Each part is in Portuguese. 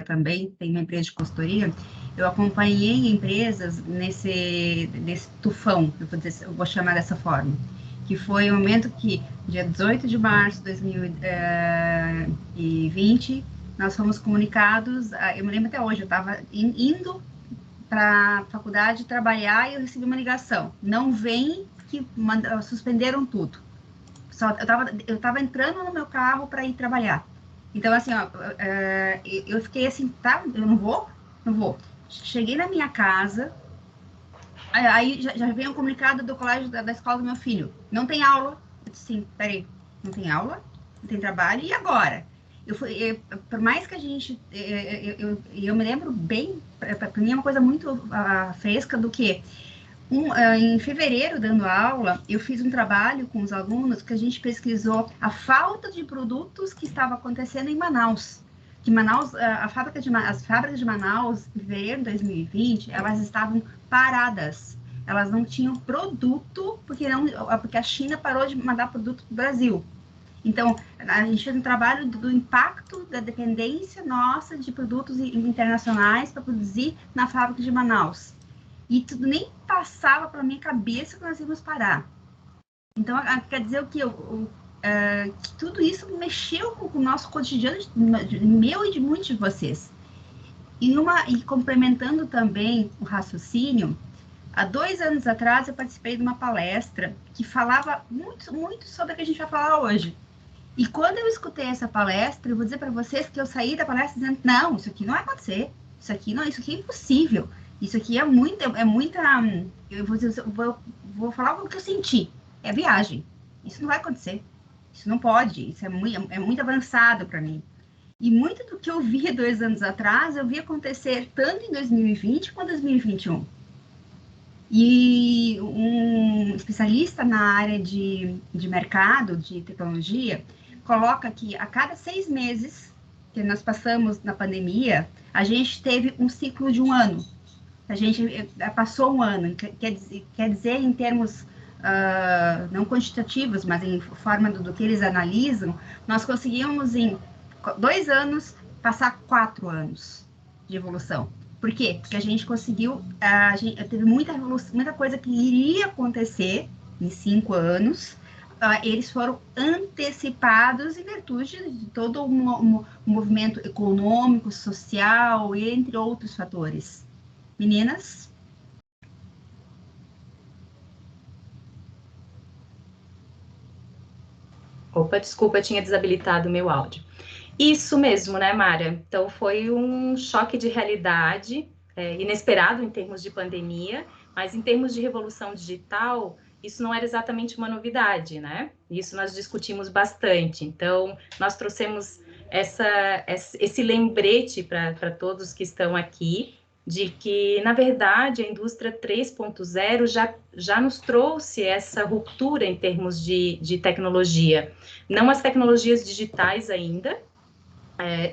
também tem uma empresa de consultoria, eu acompanhei empresas nesse tufão, eu vou chamar dessa forma, que foi o momento que, dia 18 de março de 2020, nós fomos comunicados, eu me lembro até hoje, eu estava indo para a faculdade trabalhar e eu recebi uma ligação, não vem, que suspenderam tudo. Eu estava entrando no meu carro para ir trabalhar. Então, assim, ó, eu fiquei assim, tá, eu não vou. Cheguei na minha casa, aí já veio um comunicado do colégio da escola do meu filho. Não tem aula. Eu disse assim, peraí, não tem aula? Não tem trabalho? E agora? Por mais que a gente... Eu me lembro bem, para mim é uma coisa muito fresca do que... em fevereiro, dando aula, eu fiz um trabalho com os alunos que a gente pesquisou a falta de produtos que estava acontecendo em Manaus. Que Manaus, as fábricas de Manaus, em fevereiro de 2020, elas estavam paradas. Elas não tinham produto, porque a China parou de mandar produto para o Brasil. Então, a gente fez um trabalho do impacto da dependência nossa de produtos internacionais para produzir na fábrica de Manaus. E tudo nem passava pela minha cabeça que nós íamos parar. Então, quer dizer que tudo isso mexeu com o nosso cotidiano, meu e de muitos de vocês. E complementando também o raciocínio, há 2 anos atrás eu participei de uma palestra que falava muito, muito sobre o que a gente vai falar hoje. E quando eu escutei essa palestra, eu vou dizer para vocês que eu saí da palestra dizendo, não, isso aqui não vai acontecer, isso aqui é impossível. Isso aqui é muita. Eu vou falar o que eu senti. É viagem. Isso não vai acontecer. Isso não pode. Isso é muito avançado para mim. E muito do que eu vi 2 anos atrás, eu vi acontecer tanto em 2020 quanto em 2021. E um especialista na área de mercado, de tecnologia, coloca que a cada 6 meses que nós passamos na pandemia, a gente teve um ciclo de 1 ano. A gente passou 1 ano, quer dizer em termos não quantitativos, mas em forma do que eles analisam, nós conseguimos em 2 anos passar 4 anos de evolução. Por quê? Porque a gente conseguiu, teve muita coisa que iria acontecer em 5 anos, eles foram antecipados em virtude de todo um movimento econômico, social, entre outros fatores. Meninas? Opa, desculpa, eu tinha desabilitado o meu áudio. Isso mesmo, né, Mara? Então, foi um choque de realidade, inesperado em termos de pandemia, mas em termos de revolução digital, isso não era exatamente uma novidade, né? Isso nós discutimos bastante. Então, nós trouxemos esse lembrete para todos que estão aqui, de que, na verdade, a indústria 3.0 já nos trouxe essa ruptura em termos de tecnologia. Não as tecnologias digitais ainda,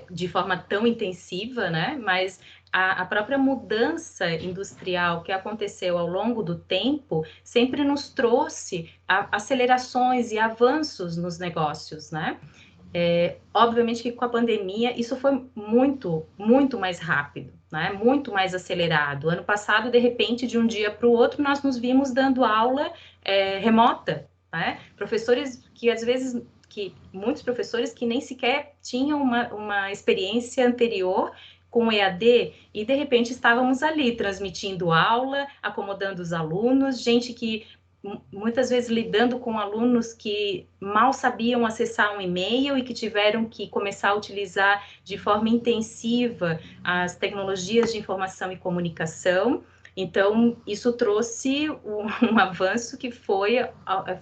de forma tão intensiva, né? Mas a própria mudança industrial que aconteceu ao longo do tempo sempre nos trouxe acelerações e avanços nos negócios, né? Obviamente que com a pandemia isso foi muito, muito mais rápido, né? Muito mais acelerado. Ano passado, de repente, de um dia para o outro, nós nos vimos dando aula remota, né? Professores que às vezes, muitos professores que nem sequer tinham uma experiência anterior com o EAD, e de repente estávamos ali transmitindo aula, acomodando os alunos, gente que muitas vezes lidando com alunos que mal sabiam acessar um e-mail e que tiveram que começar a utilizar de forma intensiva as tecnologias de informação e comunicação. Então, isso trouxe um avanço que foi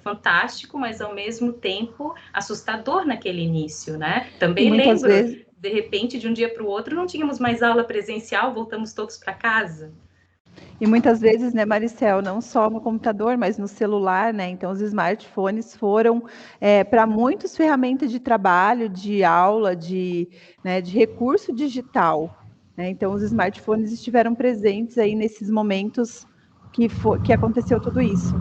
fantástico, mas ao mesmo tempo assustador naquele início, né? Também lembro, de repente, de um dia para o outro, não tínhamos mais aula presencial, voltamos todos para casa. E muitas vezes, né, Maricel, não só no computador, mas no celular, né? Então, os smartphones foram para muitos ferramentas de trabalho, de aula, de recurso digital. Né? Então, os smartphones estiveram presentes aí nesses momentos que aconteceu tudo isso.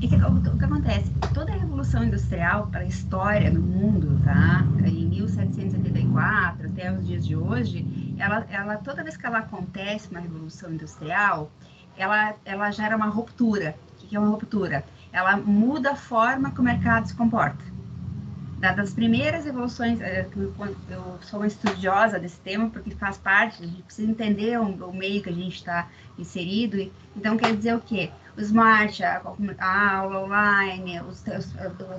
O que acontece? Toda a revolução industrial para a história do mundo, tá? Em 1784 até os dias dias de hoje, ela toda vez que ela acontece, uma revolução industrial, ela gera uma ruptura. O que é uma ruptura? Ela muda a forma que o mercado se comporta. Das primeiras revoluções, eu sou uma estudiosa desse tema, porque faz parte, a gente precisa entender o meio que a gente está inserido. Então, quer dizer o quê? O Smart, a aula online, os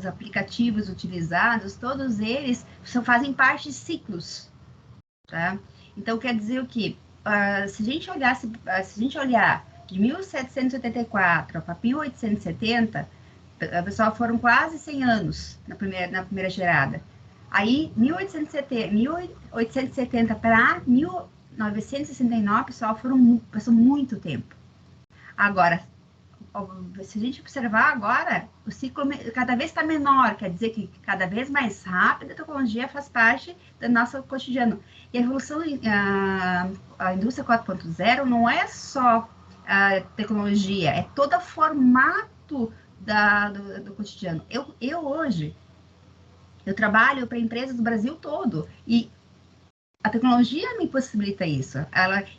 aplicativos utilizados, todos eles fazem parte de ciclos, tá? Então, quer dizer o quê? Se a gente olhar de 1784 para 1870, pessoal, foram quase 100 anos na primeira gerada. Aí, 1870 para 1969, pessoal, passou muito tempo. Agora, se a gente observar agora, o ciclo cada vez está menor, quer dizer que cada vez mais rápido a tecnologia faz parte do nosso cotidiano. E a revolução, a indústria 4.0 não é só a tecnologia, é todo o formato do cotidiano. Eu hoje, eu trabalho para empresas do Brasil todo, e a tecnologia me possibilita isso.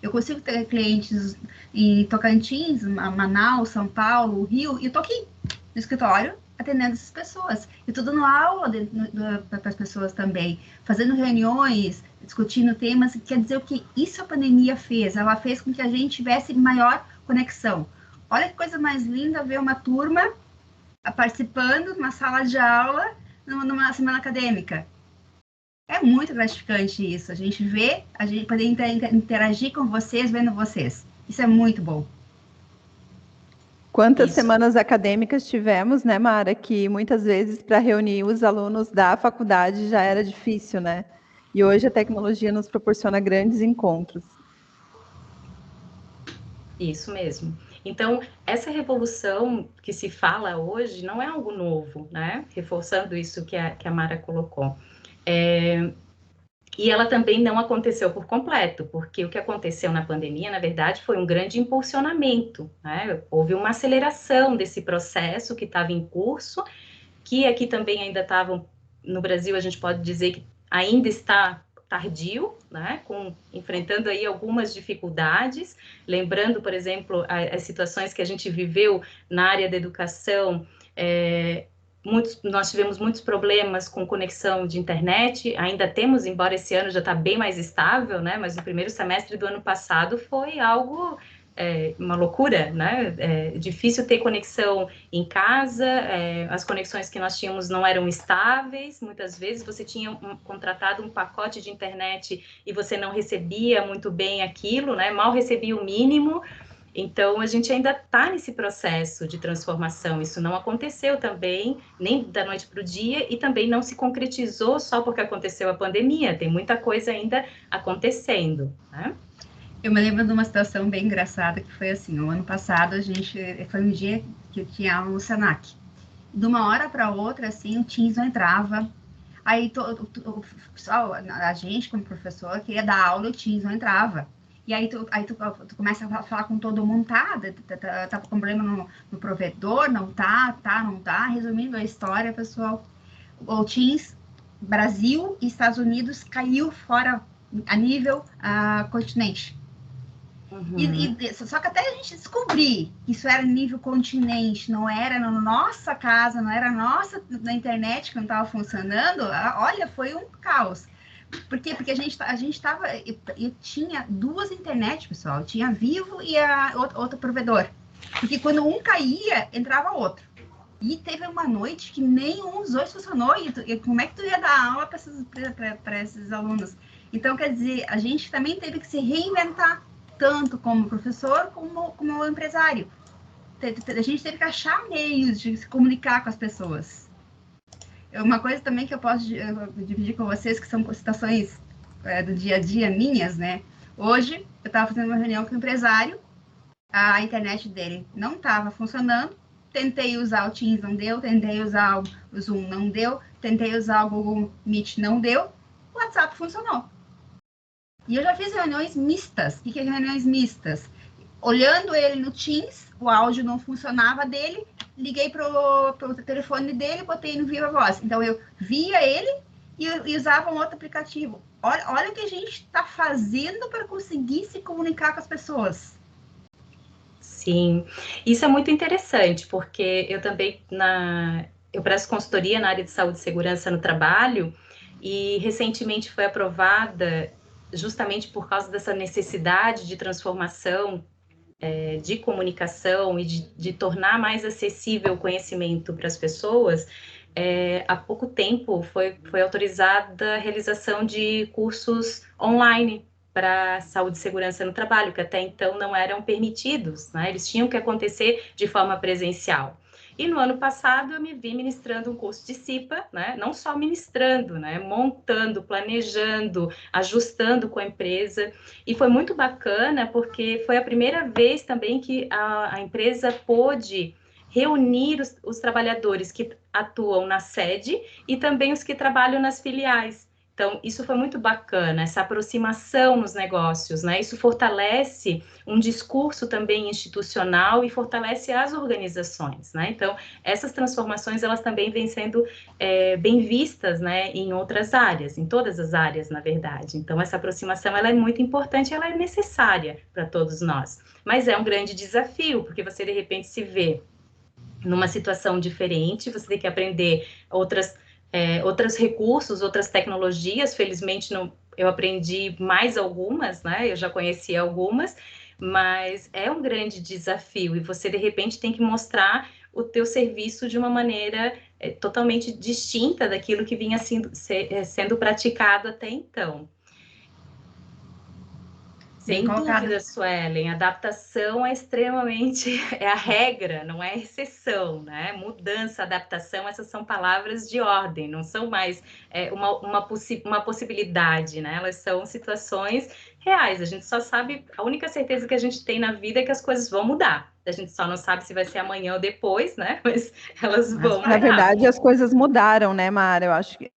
Eu consigo ter clientes em Tocantins, Manaus, São Paulo, Rio, e eu tô aqui no escritório atendendo essas pessoas. Eu tô dando aula para as pessoas também, fazendo reuniões, discutindo temas. Quer dizer, o que isso a pandemia fez? Ela fez com que a gente tivesse maior conexão. Olha que coisa mais linda ver uma turma participando numa sala de aula numa semana acadêmica. É muito gratificante isso, a gente poder interagir com vocês, vendo vocês. Isso é muito bom. Quantas semanas acadêmicas tivemos, né, Mara, que muitas vezes para reunir os alunos da faculdade já era difícil, né? E hoje a tecnologia nos proporciona grandes encontros. Isso mesmo. Então, essa revolução que se fala hoje não é algo novo, né? Reforçando isso que a Mara colocou. E ela também não aconteceu por completo, porque o que aconteceu na pandemia, na verdade, foi um grande impulsionamento, né? Houve uma aceleração desse processo que estava em curso, que aqui também ainda estavam, no Brasil, a gente pode dizer que ainda está tardio, né, enfrentando aí algumas dificuldades, lembrando, por exemplo, as situações que a gente viveu na área da educação. Nós tivemos muitos problemas com conexão de internet, ainda temos, embora esse ano já está bem mais estável, né, mas no primeiro semestre do ano passado foi algo... uma loucura, né? Difícil ter conexão em casa, as conexões que nós tínhamos não eram estáveis, muitas vezes você tinha contratado um pacote de internet e você não recebia muito bem aquilo, né? Mal recebia o mínimo. Então, a gente ainda está nesse processo de transformação. Isso não aconteceu também, nem da noite para o dia, e também não se concretizou só porque aconteceu a pandemia. Tem muita coisa ainda acontecendo, né? Eu me lembro de uma situação bem engraçada, que foi assim, o ano passado foi um dia que eu tinha aula no Senac. De uma hora para outra, assim, o Teams não entrava. Aí a gente, como professor, queria dar aula, o Teams não entrava. E aí tu começa a falar com todo mundo, tá com problema no provedor, não tá. Resumindo a história, pessoal, o Teams, Brasil e Estados Unidos caiu fora a nível continente. Uhum. Só que até a gente descobrir que isso era nível continente, não era na nossa casa, não era na internet que não estava funcionando, olha, foi um caos. Por quê? Porque a gente estava... Eu tinha duas internet, pessoal. Eu tinha a Vivo e outro provedor. Porque quando um caía, entrava outro. E teve uma noite que nenhum dos dois funcionou. E como é que tu ia dar aula para esses alunos? Então, quer dizer, a gente também teve que se reinventar, tanto como professor, como empresário. A gente teve que achar meios de se comunicar com as pessoas. Uma coisa também que eu posso dividir com vocês, que são situações do dia a dia minhas, né? Hoje, eu estava fazendo uma reunião com o empresário, a internet dele não estava funcionando, tentei usar o Teams, não deu, tentei usar o Zoom, não deu, tentei usar o Google Meet, não deu, o WhatsApp funcionou. E eu já fiz reuniões mistas. O que é reuniões mistas? Olhando ele no Teams, o áudio não funcionava dele, liguei pro telefone dele, botei no Viva Voz. Então, eu via ele e usavam outro aplicativo. Olha o que a gente está fazendo para conseguir se comunicar com as pessoas. Sim, isso é muito interessante, porque eu também eu presto consultoria na área de saúde e segurança no trabalho, e recentemente foi aprovada, justamente por causa dessa necessidade de transformação de comunicação e de tornar mais acessível o conhecimento para as pessoas. Há pouco tempo foi autorizada a realização de cursos online para saúde e segurança no trabalho, que até então não eram permitidos, né? Eles tinham que acontecer de forma presencial. E no ano passado eu me vi ministrando um curso de CIPA, né? Não só ministrando, né? Montando, planejando, ajustando com a empresa. E foi muito bacana, porque foi a primeira vez também que a empresa pôde reunir os trabalhadores que atuam na sede e também os que trabalham nas filiais. Então, isso foi muito bacana, essa aproximação nos negócios, né? Isso fortalece um discurso também institucional e fortalece as organizações, né? Então, essas transformações, elas também vêm sendo bem vistas, né, em outras áreas, em todas as áreas, na verdade. Então, essa aproximação, ela é muito importante, ela é necessária para todos nós. Mas é um grande desafio, porque você, de repente, se vê numa situação diferente, você tem que aprender outros recursos, outras tecnologias. Felizmente, eu aprendi mais algumas, né? Eu já conhecia algumas, mas é um grande desafio, e você, de repente, tem que mostrar o teu serviço de uma maneira totalmente distinta daquilo que vinha sendo praticado até então. Sem dúvida, Suelen, adaptação é extremamente, é a regra, não é a exceção, né? Mudança, adaptação, essas são palavras de ordem, não são mais uma possibilidade, né? Elas são situações reais. A gente só sabe, a única certeza que a gente tem na vida é que as coisas vão mudar. A gente só não sabe se vai ser amanhã ou depois, né? Mas elas vão mudar. Na verdade, as coisas mudaram, né, Mara? Eu acho que,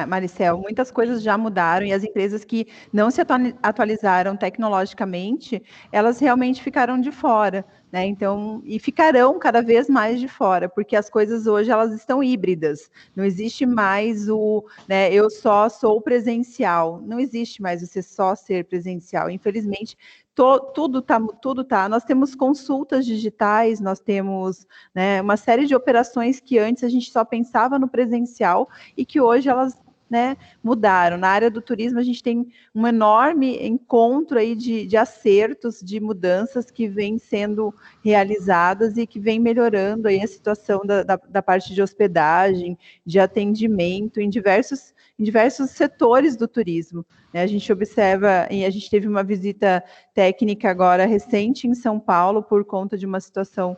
Maricel, muitas coisas já mudaram, e as empresas que não se atualizaram tecnologicamente, elas realmente ficaram de fora, né? Então, e ficarão cada vez mais de fora, porque as coisas hoje, elas estão híbridas. Não existe mais né, eu só sou presencial. Não existe mais você só ser presencial. Infelizmente, tudo tá. Nós temos consultas digitais, nós temos, né, uma série de operações que antes a gente só pensava no presencial e que hoje elas, né, mudaram. Na área do turismo, a gente tem um enorme encontro aí de acertos, de mudanças que vêm sendo realizadas e que vem melhorando aí a situação da parte de hospedagem, de atendimento em diversos setores do turismo. A gente observa, e a gente teve uma visita técnica agora recente em São Paulo por conta de uma situação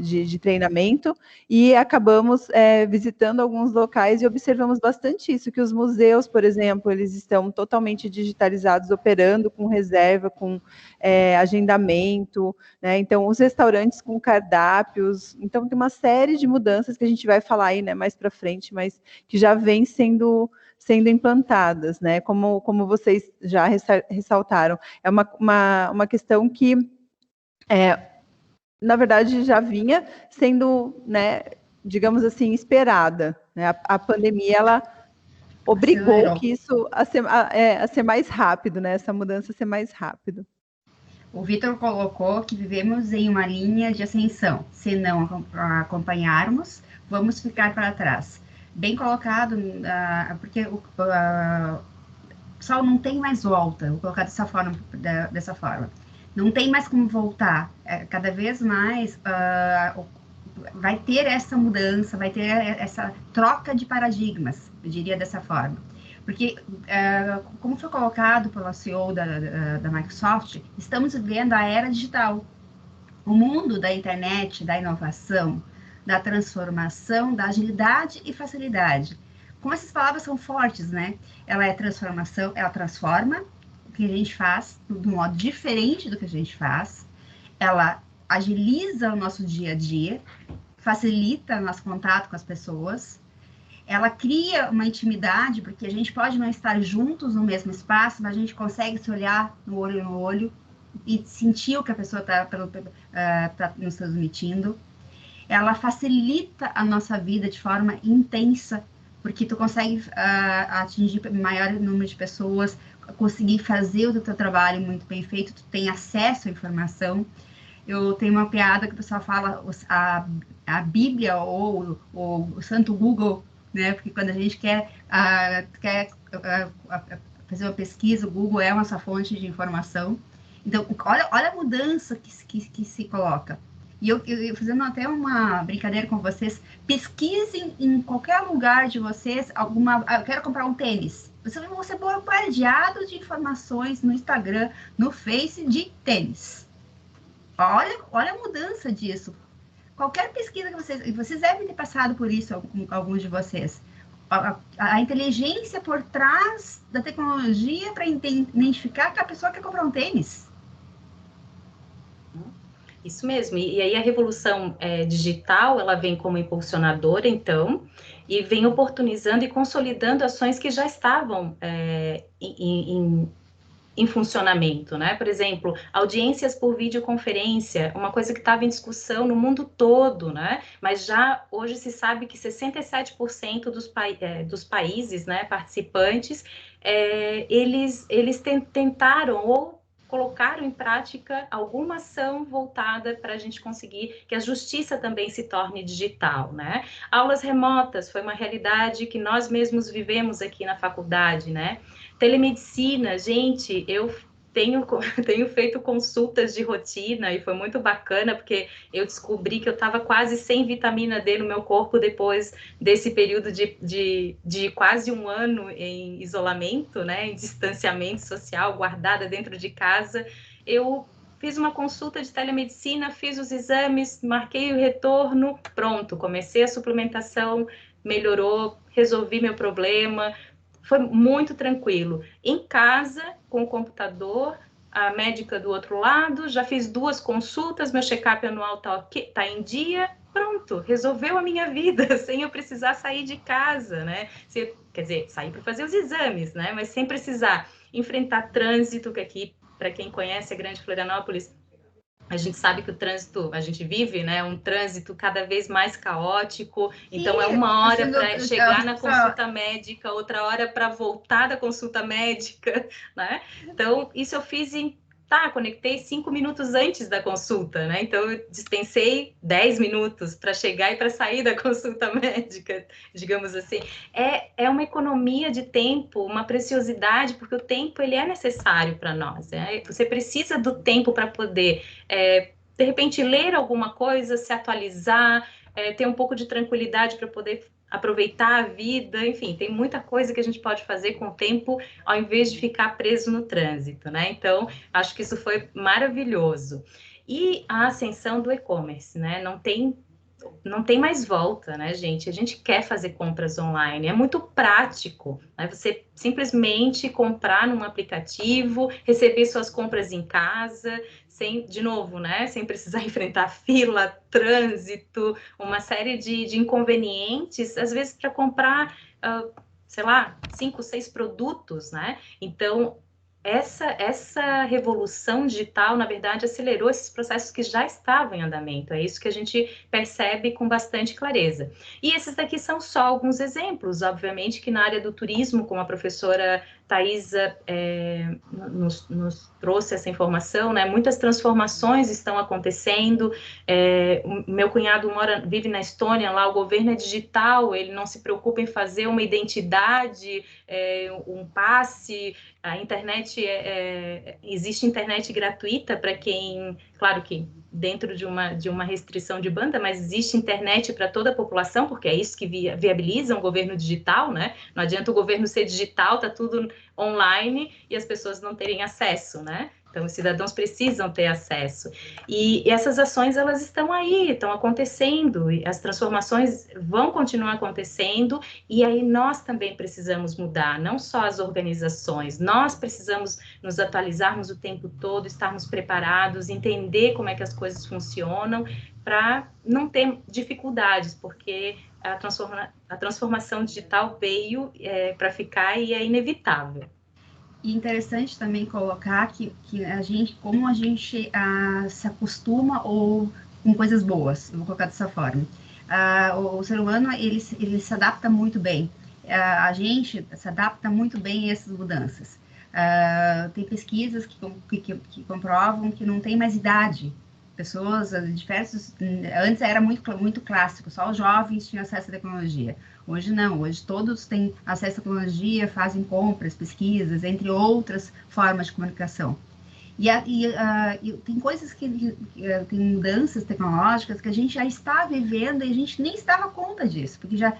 de treinamento, e acabamos visitando alguns locais e observamos bastante isso, que os museus, por exemplo, eles estão totalmente digitalizados, operando com reserva, com agendamento, né? Então, os restaurantes com cardápios. Então, tem uma série de mudanças que a gente vai falar aí, né, mais para frente, mas que já vem sendo implantadas, né? Como vocês já ressaltaram. É uma questão que, na verdade, já vinha sendo, né, digamos assim, esperada, né? A pandemia, ela obrigou que isso a ser mais rápido, né? Essa mudança a ser mais rápido. O Vitor colocou que vivemos em uma linha de ascensão. Se não acompanharmos, vamos ficar para trás. Bem colocado, porque o pessoal não tem mais volta. Vou colocar dessa forma. Não tem mais como voltar. Cada vez mais vai ter essa mudança, vai ter essa troca de paradigmas, eu diria dessa forma. Porque, como foi colocado pela CEO da Microsoft, estamos vivendo a era digital. O mundo da internet, da inovação, da transformação, da agilidade e facilidade. Como essas palavras são fortes, né? Ela é transformação, ela transforma o que a gente faz de um modo diferente do que a gente faz. Ela agiliza o nosso dia a dia, facilita o nosso contato com as pessoas. Ela cria uma intimidade, porque a gente pode não estar juntos no mesmo espaço, mas a gente consegue se olhar no olho e sentir o que a pessoa está nos transmitindo. Ela facilita a nossa vida de forma intensa, porque tu consegue atingir maior número de pessoas, conseguir fazer o teu trabalho muito bem feito, tu tem acesso à informação. Eu tenho uma piada que o pessoal fala a Bíblia ou o Santo Google, né? Porque quando a gente quer fazer uma pesquisa, o Google é nossa fonte de informação. Então, olha a mudança que se coloca. E eu fazendo até uma brincadeira com vocês, pesquisem em qualquer lugar de vocês eu quero comprar um tênis. Você vai ser bombardeado de informações no Instagram, no Face de tênis. Olha a mudança disso. Qualquer pesquisa que vocês devem ter passado por isso, alguns de vocês. A inteligência por trás da tecnologia para identificar que a pessoa quer comprar um tênis. Isso mesmo, e aí a revolução digital, ela vem como impulsionadora, então, e vem oportunizando e consolidando ações que já estavam em funcionamento, né? Por exemplo, audiências por videoconferência, uma coisa que estava em discussão no mundo todo, né? Mas já hoje se sabe que 67% dos países, né, participantes, eles tentaram ou colocaram em prática alguma ação voltada para a gente conseguir que a justiça também se torne digital, né? Aulas remotas foi uma realidade que nós mesmos vivemos aqui na faculdade, né? Telemedicina, gente, eu tenho feito consultas de rotina e foi muito bacana porque eu descobri que eu estava quase sem vitamina D no meu corpo depois desse período de quase um ano em isolamento, né, em distanciamento social, guardada dentro de casa. Eu fiz uma consulta de telemedicina, fiz os exames, marquei o retorno, pronto, comecei a suplementação, melhorou, resolvi meu problema. Foi muito tranquilo. Em casa, com o computador, a médica do outro lado, já fiz 2 consultas, meu check-up anual tá em dia, pronto, resolveu a minha vida, sem eu precisar sair de casa, né? Quer dizer, sair para fazer os exames, né? Mas sem precisar enfrentar trânsito, que aqui, para quem conhece a Grande Florianópolis, a gente sabe que o trânsito, a gente vive, né, um trânsito cada vez mais caótico, então é uma hora para chegar na consulta médica, outra hora para voltar da consulta médica, né? Então, isso eu fiz conectei 5 minutos antes da consulta, né? Então, eu dispensei 10 minutos para chegar e para sair da consulta médica, digamos assim. É uma economia de tempo, uma preciosidade, porque o tempo, ele é necessário para nós, né? Você precisa do tempo para poder, de repente, ler alguma coisa, se atualizar, ter um pouco de tranquilidade para poder aproveitar a vida, enfim, tem muita coisa que a gente pode fazer com o tempo, ao invés de ficar preso no trânsito, né? Então, acho que isso foi maravilhoso. E a ascensão do e-commerce, né? Não tem mais volta, né, gente? A gente quer fazer compras online, é muito prático, né? Você simplesmente comprar num aplicativo, receber suas compras em casa, de novo, né, sem precisar enfrentar fila, trânsito, uma série de inconvenientes, às vezes para comprar, sei lá, 5, 6 produtos, né? Então, essa revolução digital, na verdade, acelerou esses processos que já estavam em andamento. É isso que a gente percebe com bastante clareza. E esses daqui são só alguns exemplos. Obviamente que na área do turismo, como a professora Thaisa nos trouxe essa informação, né? Muitas transformações estão acontecendo. O meu cunhado vive na Estônia, lá o governo é digital, ele não se preocupa em fazer uma identidade, um passe. A internet, existe internet gratuita para quem, claro que dentro de uma restrição de banda, mas existe internet para toda a população, porque é isso que viabiliza um governo digital, né? Não adianta o governo ser digital, tá tudo online e as pessoas não terem acesso, né? Então, os cidadãos precisam ter acesso. E essas ações, elas estão aí, estão acontecendo, e as transformações vão continuar acontecendo, e aí nós também precisamos mudar, não só as organizações, nós precisamos nos atualizarmos o tempo todo, estarmos preparados, entender como é que as coisas funcionam, para não ter dificuldades, porque a transformação digital veio para ficar e é inevitável. E interessante também colocar que como a gente se acostuma com coisas boas, vou colocar dessa forma. O ser humano, ele se adapta muito bem. a gente se adapta muito bem a essas mudanças. Tem pesquisas que comprovam que não tem mais idade. Pessoas diversos, antes era muito clássico, só os jovens tinham acesso à tecnologia. Hoje não, hoje todos têm acesso à tecnologia, fazem compras, pesquisas, entre outras formas de comunicação. E tem coisas tem mudanças tecnológicas que a gente já está vivendo e a gente nem se dava conta disso, porque já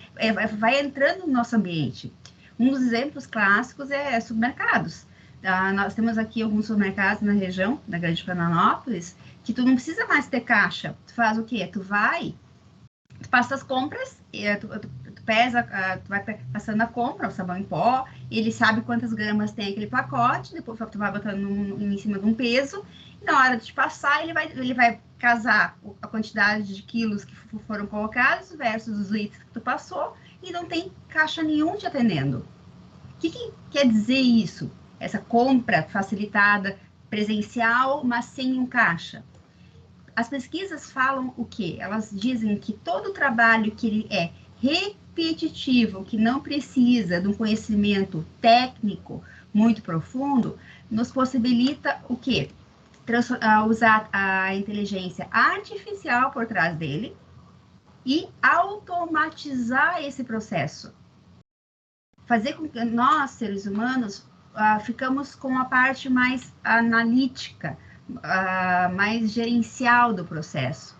vai entrando no nosso ambiente. Um dos exemplos clássicos é supermercados. Nós temos aqui alguns supermercados na região da Grande Florianópolis que tu não precisa mais ter caixa. Tu faz o quê? Tu passa as compras, tu pesa, tu vai passando a compra, o sabão em pó, ele sabe quantas gramas tem aquele pacote, depois tu vai botando em cima de um peso, e na hora de te passar, ele vai casar a quantidade de quilos que foram colocados versus os litros que tu passou, e não tem caixa nenhum te atendendo. O que quer dizer isso? Essa compra facilitada, presencial, mas sem um caixa. As pesquisas falam o quê? Elas dizem que todo trabalho que ele é repetitivo, que não precisa de um conhecimento técnico muito profundo, nos possibilita o quê? Usar a inteligência artificial por trás dele e automatizar esse processo. Fazer com que nós, seres humanos, ficamos com a parte mais analítica, mais gerencial do processo.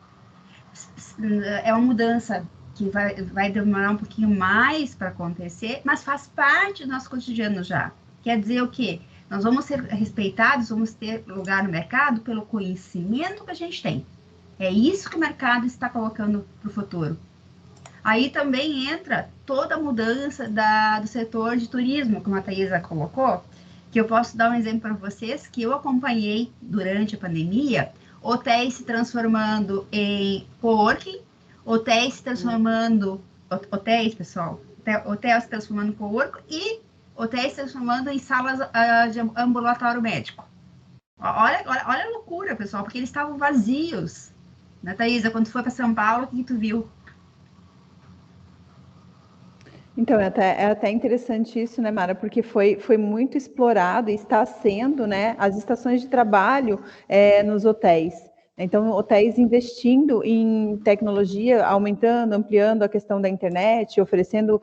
É uma mudança que vai demorar um pouquinho mais para acontecer, mas faz parte do nosso cotidiano já. Quer dizer o quê? Nós vamos ser respeitados, vamos ter lugar no mercado pelo conhecimento que a gente tem. É isso que o mercado está colocando para o futuro. Aí também entra toda a mudança do setor de turismo, como a Thaisa colocou, que eu posso dar um exemplo para vocês, que eu acompanhei durante a pandemia, hotéis se transformando em coworking, hotéis se transformando, hotéis se transformando em coworking e hotéis se transformando em salas de ambulatório médico. Olha a loucura, pessoal, porque eles estavam vazios. Né, Thaisa, quando tu foi para São Paulo, o que tu viu? Então, é até interessante isso, né, Mara, porque foi muito explorado e está sendo, né, as estações de trabalho nos hotéis. Então, hotéis investindo em tecnologia, aumentando, ampliando a questão da internet, oferecendo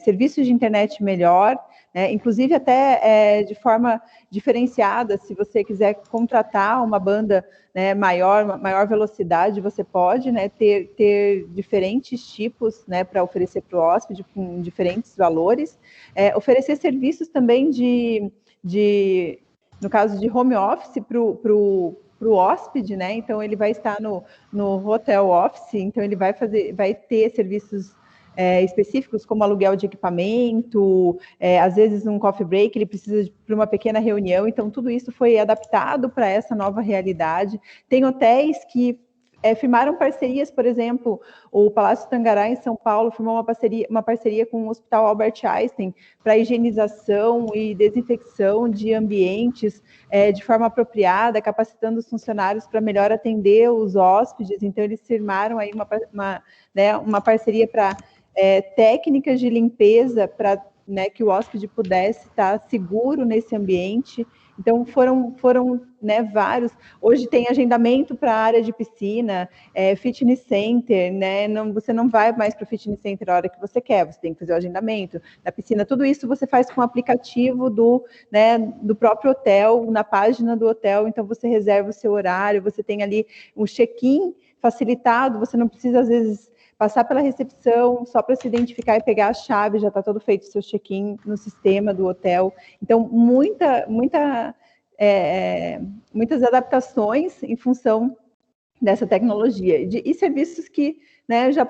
serviços de internet melhor, né, inclusive até de forma diferenciada. Se você quiser contratar uma banda, né, maior velocidade, você pode, né, ter diferentes tipos, né, para oferecer para o hóspede com diferentes valores, oferecer serviços também no caso de home office para o hóspede, né? Então ele vai estar no hotel office, então ele vai ter serviços específicos, como aluguel de equipamento, às vezes um coffee break, ele precisa para uma pequena reunião, então tudo isso foi adaptado para essa nova realidade. Tem hotéis que firmaram parcerias, por exemplo, o Palácio Tangará, em São Paulo, firmou uma parceria com o Hospital Albert Einstein para higienização e desinfecção de ambientes de forma apropriada, capacitando os funcionários para melhor atender os hóspedes. Então, eles firmaram aí uma parceria para técnicas de limpeza para, né, que o hóspede pudesse estar seguro nesse ambiente. Então, foram né, vários. Hoje tem agendamento para a área de piscina, fitness center, né? Você não vai mais para o fitness center a hora que você quer, você tem que fazer o agendamento da piscina. Tudo isso você faz com o aplicativo do próprio hotel, na página do hotel. Então, você reserva o seu horário, você tem ali um check-in facilitado, você não precisa, às vezes, passar pela recepção só para se identificar e pegar a chave, já está todo feito o seu check-in no sistema do hotel. Então, muitas adaptações em função dessa tecnologia. E serviços que, né, já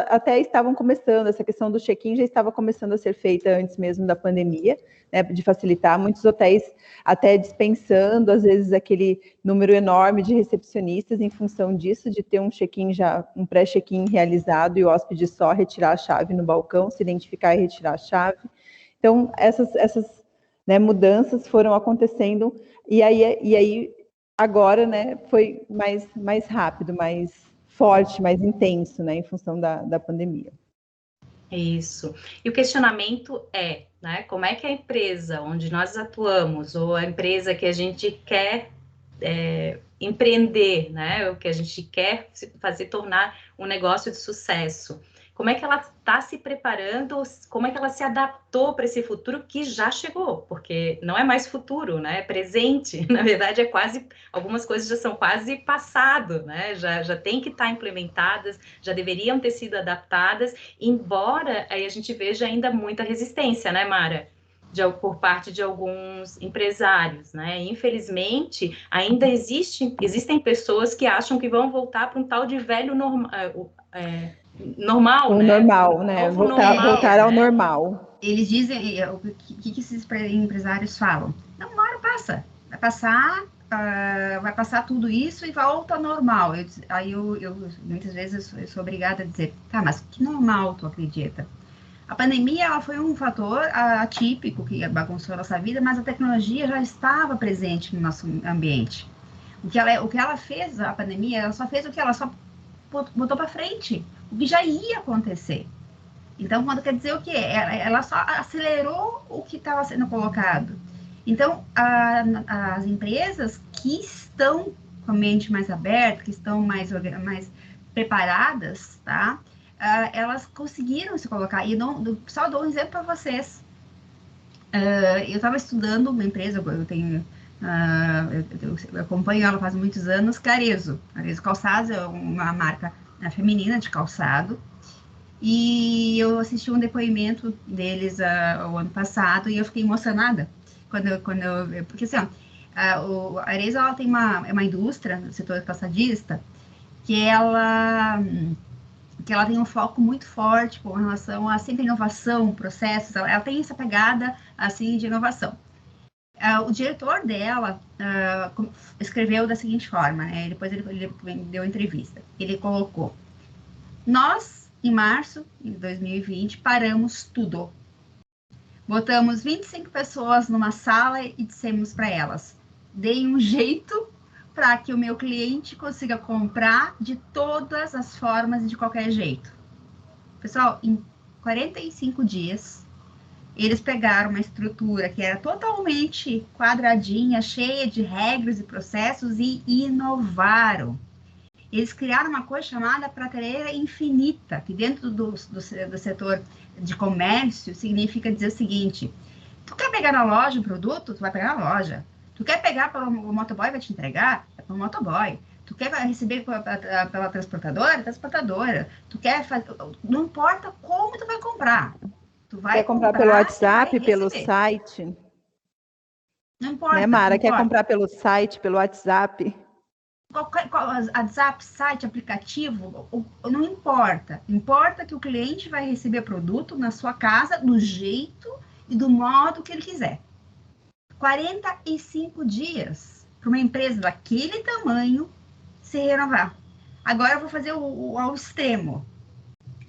até estavam começando, essa questão do check-in já estava começando a ser feita antes mesmo da pandemia, né, de facilitar. Muitos hotéis até dispensando, às vezes, aquele número enorme de recepcionistas em função disso, de ter um check-in um pré-check-in realizado e o hóspede só retirar a chave no balcão, se identificar e retirar a chave. Então, essas né, mudanças foram acontecendo, e aí agora, né, foi mais rápido, mais forte, mais intenso, né, em função da pandemia. Isso. E o questionamento é, né, como é que a empresa onde nós atuamos, ou a empresa que a gente quer empreender, né, o que a gente quer fazer tornar um negócio de sucesso, como é que ela está se preparando, como é que ela se adaptou para esse futuro que já chegou, porque não é mais futuro, né, é presente, na verdade é quase, algumas coisas já são quase passado, né, já tem que estar implementadas, já deveriam ter sido adaptadas, embora aí a gente veja ainda muita resistência, né, Mara? Por parte de alguns empresários, né? Infelizmente, ainda existem pessoas que acham que vão voltar para um tal de velho normal, O né? normal, né? Novo normal, Voltar ao né? normal. Eles dizem, o que esses empresários falam? Não, uma hora passa, vai passar tudo isso e volta ao normal. Muitas vezes eu sou obrigada a dizer, tá, mas que normal tu acredita? A pandemia ela foi um fator atípico que bagunçou a nossa vida, mas a tecnologia já estava presente no nosso ambiente. O que ela fez, a pandemia, ela só fez o que ela só botou para frente, o que já ia acontecer. Então, quando quer dizer o quê? Ela só acelerou o que estava sendo colocado. Então, as empresas que estão com a mente mais aberta, que estão mais preparadas, tá? Elas conseguiram se colocar. E só dou um exemplo para vocês. Eu estava estudando uma empresa, eu tenho. Eu acompanho ela faz muitos anos, Carezo. Carezo Calçados é uma marca feminina de calçado. E eu assisti um depoimento deles o ano passado e eu fiquei emocionada. Porque assim, a Arezzo ela tem é uma indústria no setor calçadista que ela tem um foco muito forte com relação a sempre inovação, processos, ela tem essa pegada assim de inovação. O diretor dela escreveu da seguinte forma, né? Depois ele deu entrevista. Ele colocou: nós, em março de 2020, paramos tudo. Botamos 25 pessoas numa sala e dissemos para elas: deem um jeito para que o meu cliente consiga comprar de todas as formas e de qualquer jeito. Pessoal, em 45 dias, eles pegaram uma estrutura que era totalmente quadradinha, cheia de regras e processos e inovaram. Eles criaram uma coisa chamada prateleira infinita, que dentro do setor de comércio significa dizer o seguinte: tu quer pegar na loja um produto, tu vai pegar na loja. Tu quer pegar pelo motoboy, vai te entregar, é pelo motoboy. Tu quer receber pela transportadora. Tu quer fazer, não importa como tu vai comprar. Tu vai quer comprar pelo WhatsApp, pelo site? Não importa. Né, Mara? Quer comprar pelo site, pelo WhatsApp? WhatsApp, site, aplicativo, não importa. Importa que o cliente vai receber produto na sua casa do jeito e do modo que ele quiser. 45 dias para uma empresa daquele tamanho se renovar. Agora eu vou fazer ao extremo.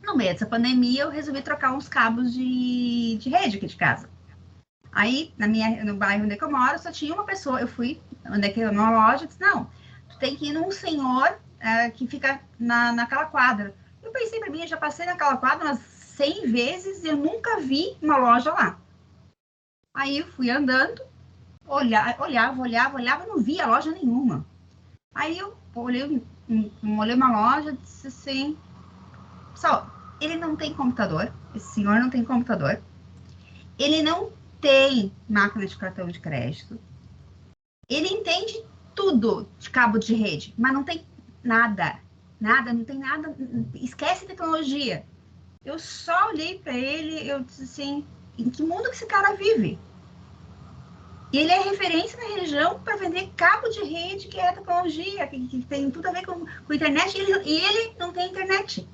No meio dessa pandemia, eu resolvi trocar uns cabos de rede aqui de casa. Aí, no bairro onde eu moro, só tinha uma pessoa. Eu fui numa loja e disse: não, tu tem que ir num senhor que fica naquela quadra. Eu pensei para mim, eu já passei naquela quadra umas 100 vezes e eu nunca vi uma loja lá. Aí eu fui andando, olhava, não via loja nenhuma. Aí eu olhei uma loja e disse assim: pessoal, ele não tem computador, esse senhor não tem computador, ele não tem máquina de cartão de crédito, ele entende tudo de cabo de rede, mas não tem nada, não tem nada, esquece tecnologia. Eu só olhei para ele, eu disse assim: em que mundo que esse cara vive? E ele é referência na região para vender cabo de rede, que é tecnologia, que tem tudo a ver com internet, e ele não tem internet.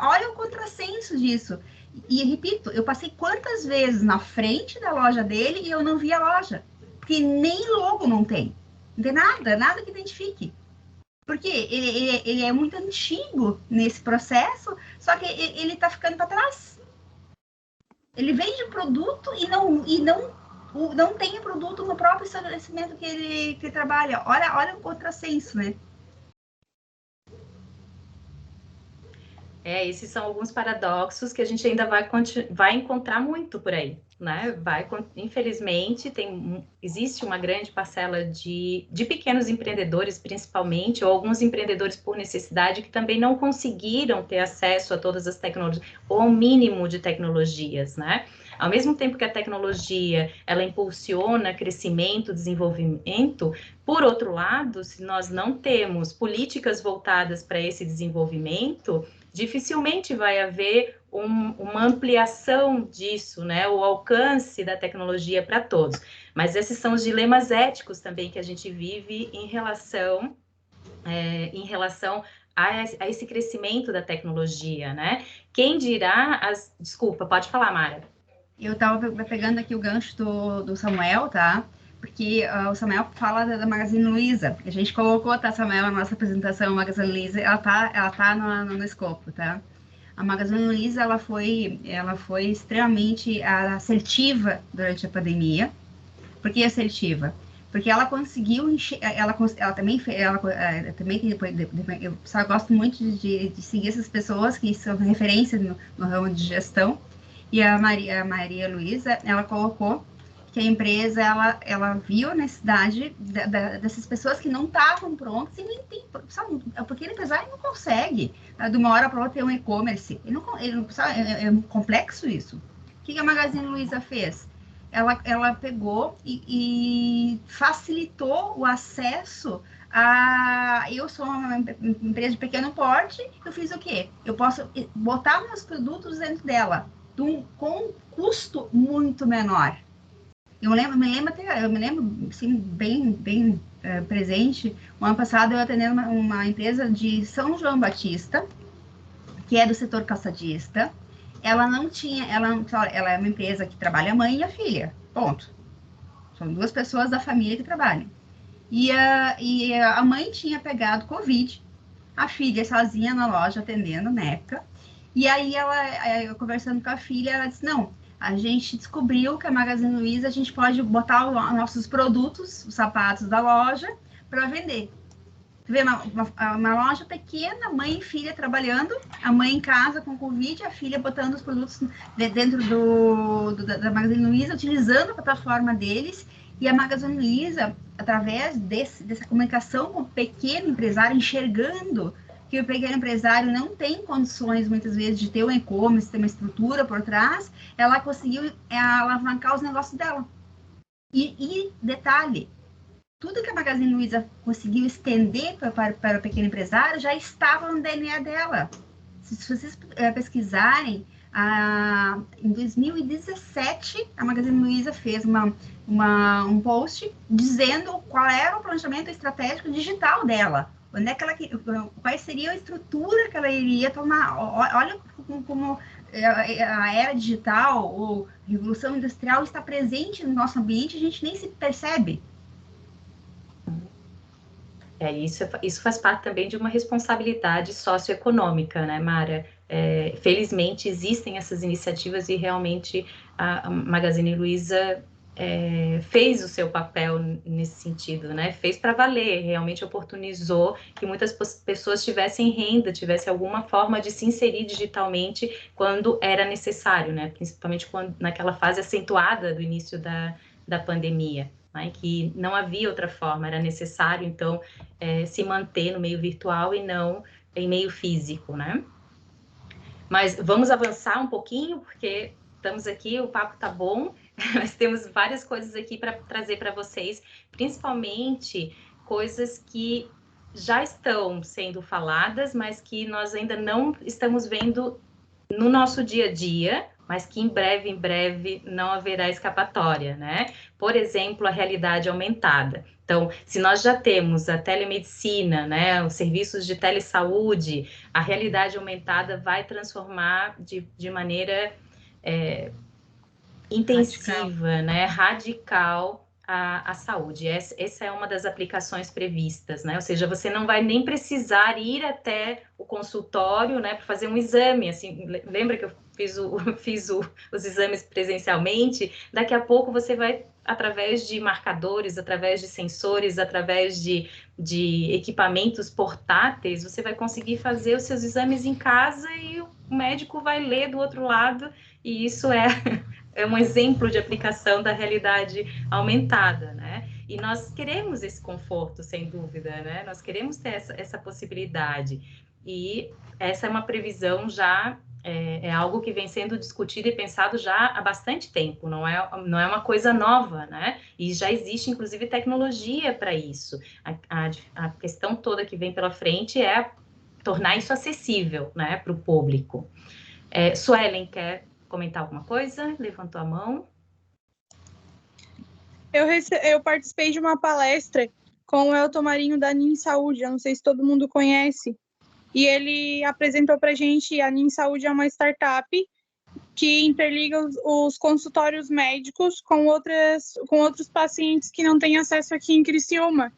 Olha o contrassenso disso. E repito, eu passei quantas vezes na frente da loja dele e eu não vi a loja. Porque nem logo não tem. Não tem nada que identifique. Porque ele é muito antigo nesse processo, só que ele está ficando para trás. Ele vende produto e não tem produto no próprio estabelecimento que ele trabalha. Olha o contrassenso, né? Esses são alguns paradoxos que a gente ainda vai encontrar muito por aí, né? Infelizmente, existe uma grande parcela de pequenos empreendedores, principalmente, ou alguns empreendedores por necessidade, que também não conseguiram ter acesso a todas as tecnologias, ou ao mínimo de tecnologias, né? Ao mesmo tempo que a tecnologia, ela impulsiona crescimento, desenvolvimento, por outro lado, se nós não temos políticas voltadas para esse desenvolvimento, dificilmente vai haver uma ampliação disso, né? O alcance da tecnologia para todos. Mas esses são os dilemas éticos também que a gente vive em relação a esse crescimento da tecnologia, né? Quem dirá Desculpa, pode falar, Mara. Eu estava pegando aqui o gancho do Samuel, tá? Porque o Samuel fala da Magazine Luiza. A gente colocou, tá, Samuel, a nossa apresentação, a Magazine Luiza, ela tá no escopo, tá? A Magazine Luiza, ela foi extremamente assertiva durante a pandemia. Por que assertiva? Porque ela conseguiu, ela também eu só gosto muito de seguir essas pessoas que são referências no ramo de gestão. E a Maria Luísa, ela colocou que a empresa, ela viu a necessidade dessas pessoas que não estavam prontas e nem tem, sabe, porque o empresário não consegue, de uma hora para outra, ter um e-commerce. É complexo isso. O que a Magazine Luiza fez? Ela pegou e facilitou o acesso eu sou uma empresa de pequeno porte, eu fiz o quê? Eu posso botar meus produtos dentro dela, com um custo muito menor. Eu me lembro assim, bem presente. O ano passado eu atendendo uma empresa de São João Batista, que é do setor calçadista. Ela é uma empresa que trabalha a mãe e a filha, ponto. São duas pessoas da família que trabalham. E a mãe tinha pegado Covid, a filha sozinha na loja atendendo, NECA. E aí eu conversando com a filha, ela disse, não, a gente descobriu que a Magazine Luiza, a gente pode botar os nossos produtos, os sapatos da loja, para vender. Você vê uma loja pequena, mãe e filha trabalhando, a mãe em casa com Covid, a filha botando os produtos dentro da Magazine Luiza, utilizando a plataforma deles, e a Magazine Luiza, através dessa comunicação com o pequeno empresário, enxergando que o pequeno empresário não tem condições, muitas vezes, de ter um e-commerce, ter uma estrutura por trás, ela conseguiu alavancar os negócios dela. E detalhe, tudo que a Magazine Luiza conseguiu estender para o pequeno empresário já estava no DNA dela. Se vocês pesquisarem, em 2017, a Magazine Luiza fez um post dizendo qual era o planejamento estratégico digital dela. Onde é que qual seria a estrutura que ela iria tomar. Olha como a era digital ou revolução industrial está presente no nosso ambiente, a gente nem se percebe. Isso faz parte também de uma responsabilidade socioeconômica, né, Mara? Felizmente existem essas iniciativas e realmente a Magazine Luiza fez o seu papel nesse sentido, né? Fez para valer, realmente oportunizou que muitas pessoas tivessem renda, tivessem alguma forma de se inserir digitalmente quando era necessário, né? Principalmente naquela fase acentuada do início da pandemia. Né, que não havia outra forma, era necessário, então, se manter no meio virtual e não em meio físico, né? Mas vamos avançar um pouquinho, porque estamos aqui, o papo tá bom, mas temos várias coisas aqui para trazer para vocês, principalmente coisas que já estão sendo faladas, mas que nós ainda não estamos vendo no nosso dia a dia, mas que em breve não haverá escapatória, né? Por exemplo, a realidade aumentada. Então, se nós já temos a telemedicina, né, os serviços de telesaúde, a realidade aumentada vai transformar de maneira intensiva, né, radical a saúde. Essa é uma das aplicações previstas, né? Ou seja, você não vai nem precisar ir até o consultório, né, para fazer um exame. Assim, lembra que eu os exames presencialmente, daqui a pouco você vai, através de marcadores, através de sensores, através de equipamentos portáteis, você vai conseguir fazer os seus exames em casa e o médico vai ler do outro lado, e isso é um exemplo de aplicação da realidade aumentada, né? E nós queremos esse conforto, sem dúvida, né? Nós queremos ter essa possibilidade. E essa é uma previsão já, é algo que vem sendo discutido e pensado já há bastante tempo, não é uma coisa nova, né? E já existe, inclusive, tecnologia para isso. A questão toda que vem pela frente é tornar isso acessível, né, para o público. Suelen, quer comentar alguma coisa? Levantou a mão. Eu participei de uma palestra com o Elton Marinho da NIM Saúde, eu não sei se todo mundo conhece, e ele apresentou para a gente, a NIM Saúde é uma startup que interliga os consultórios médicos com outros pacientes que não têm acesso aqui em Criciúma.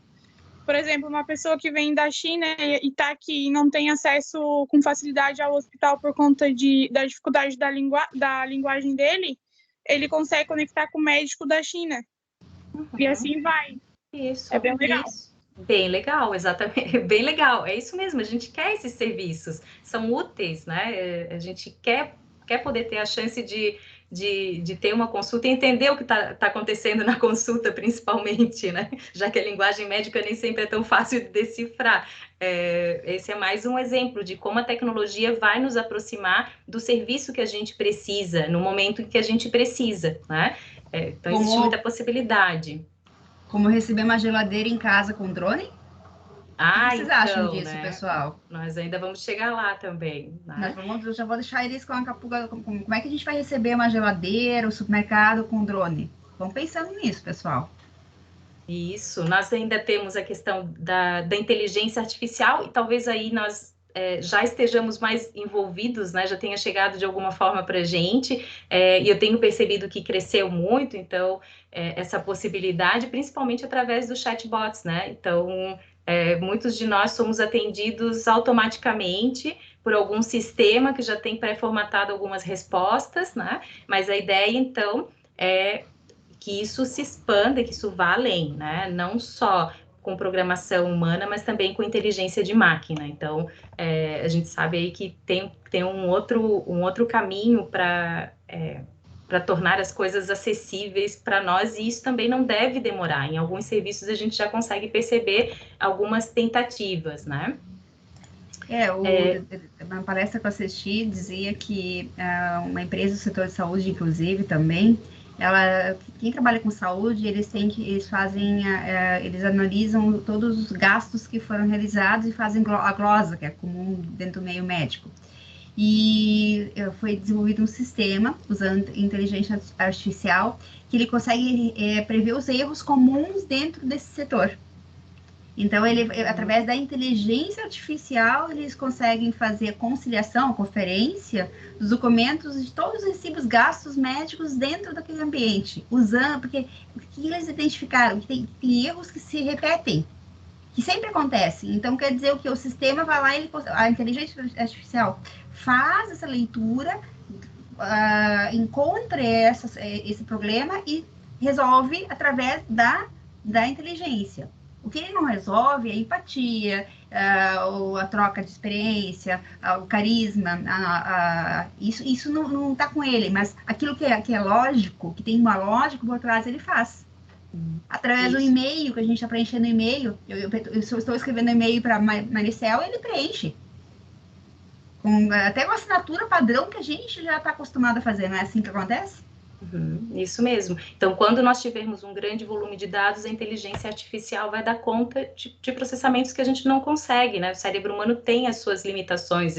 Por exemplo, uma pessoa que vem da China e está aqui e não tem acesso com facilidade ao hospital por conta da dificuldade da linguagem dele, ele consegue conectar com o médico da China. Uhum. E assim vai. Isso. É bem legal. Isso. Bem legal, exatamente. Bem legal. É isso mesmo, a gente quer esses serviços. São úteis, né? A gente quer poder ter a chance de ter uma consulta e entender o que está acontecendo na consulta, principalmente, né? Já que a linguagem médica nem sempre é tão fácil de decifrar. Esse é mais um exemplo de como a tecnologia vai nos aproximar do serviço que a gente precisa, no momento em que a gente precisa, né? Então, existe muita possibilidade. Como receber uma geladeira em casa com drone? O que vocês acham disso, né, pessoal? Nós ainda vamos chegar lá também. Né? Eu já vou deixar eles com a capuga. Como é que a gente vai receber uma geladeira, o supermercado com drone? Vamos pensando nisso, pessoal. Isso, nós ainda temos a questão da inteligência artificial, e talvez aí nós já estejamos mais envolvidos, né? Já tenha chegado de alguma forma para a gente, e eu tenho percebido que cresceu muito, então, essa possibilidade, principalmente através dos chatbots, né? Então, muitos de nós somos atendidos automaticamente por algum sistema que já tem pré-formatado algumas respostas, né? Mas a ideia, então, é que isso se expanda, que isso vá além, né? Não só com programação humana, mas também com inteligência de máquina. Então, a gente sabe aí que tem um outro caminho para tornar as coisas acessíveis para nós, e isso também não deve demorar. Em alguns serviços a gente já consegue perceber algumas tentativas, né? Uma palestra que eu assisti dizia que uma empresa do setor de saúde, inclusive, também, quem trabalha com saúde, eles analisam todos os gastos que foram realizados e fazem a glosa, que é comum dentro do meio médico. E foi desenvolvido um sistema, usando inteligência artificial, que ele consegue prever os erros comuns dentro desse setor. Então, através da inteligência artificial, eles conseguem fazer a conciliação, a conferência dos documentos de todos os recibos gastos médicos dentro daquele ambiente, porque o que eles identificaram? Que tem erros que se repetem, que sempre acontecem. Então, quer dizer que o sistema vai lá, a inteligência artificial faz essa leitura, encontra esse problema e resolve através da inteligência. O que ele não resolve é a empatia, a troca de experiência, o carisma, isso não está com ele, mas aquilo que é lógico, que tem uma lógica por trás, ele faz. Através do e-mail, que a gente está preenchendo e-mail, eu estou escrevendo e-mail para Maricel, ele preenche. Com até uma assinatura padrão que a gente já está acostumado a fazer, não é assim que acontece? Isso mesmo. Então, quando nós tivermos um grande volume de dados, a inteligência artificial vai dar conta de processamentos que a gente não consegue, né? O cérebro humano tem as suas limitações.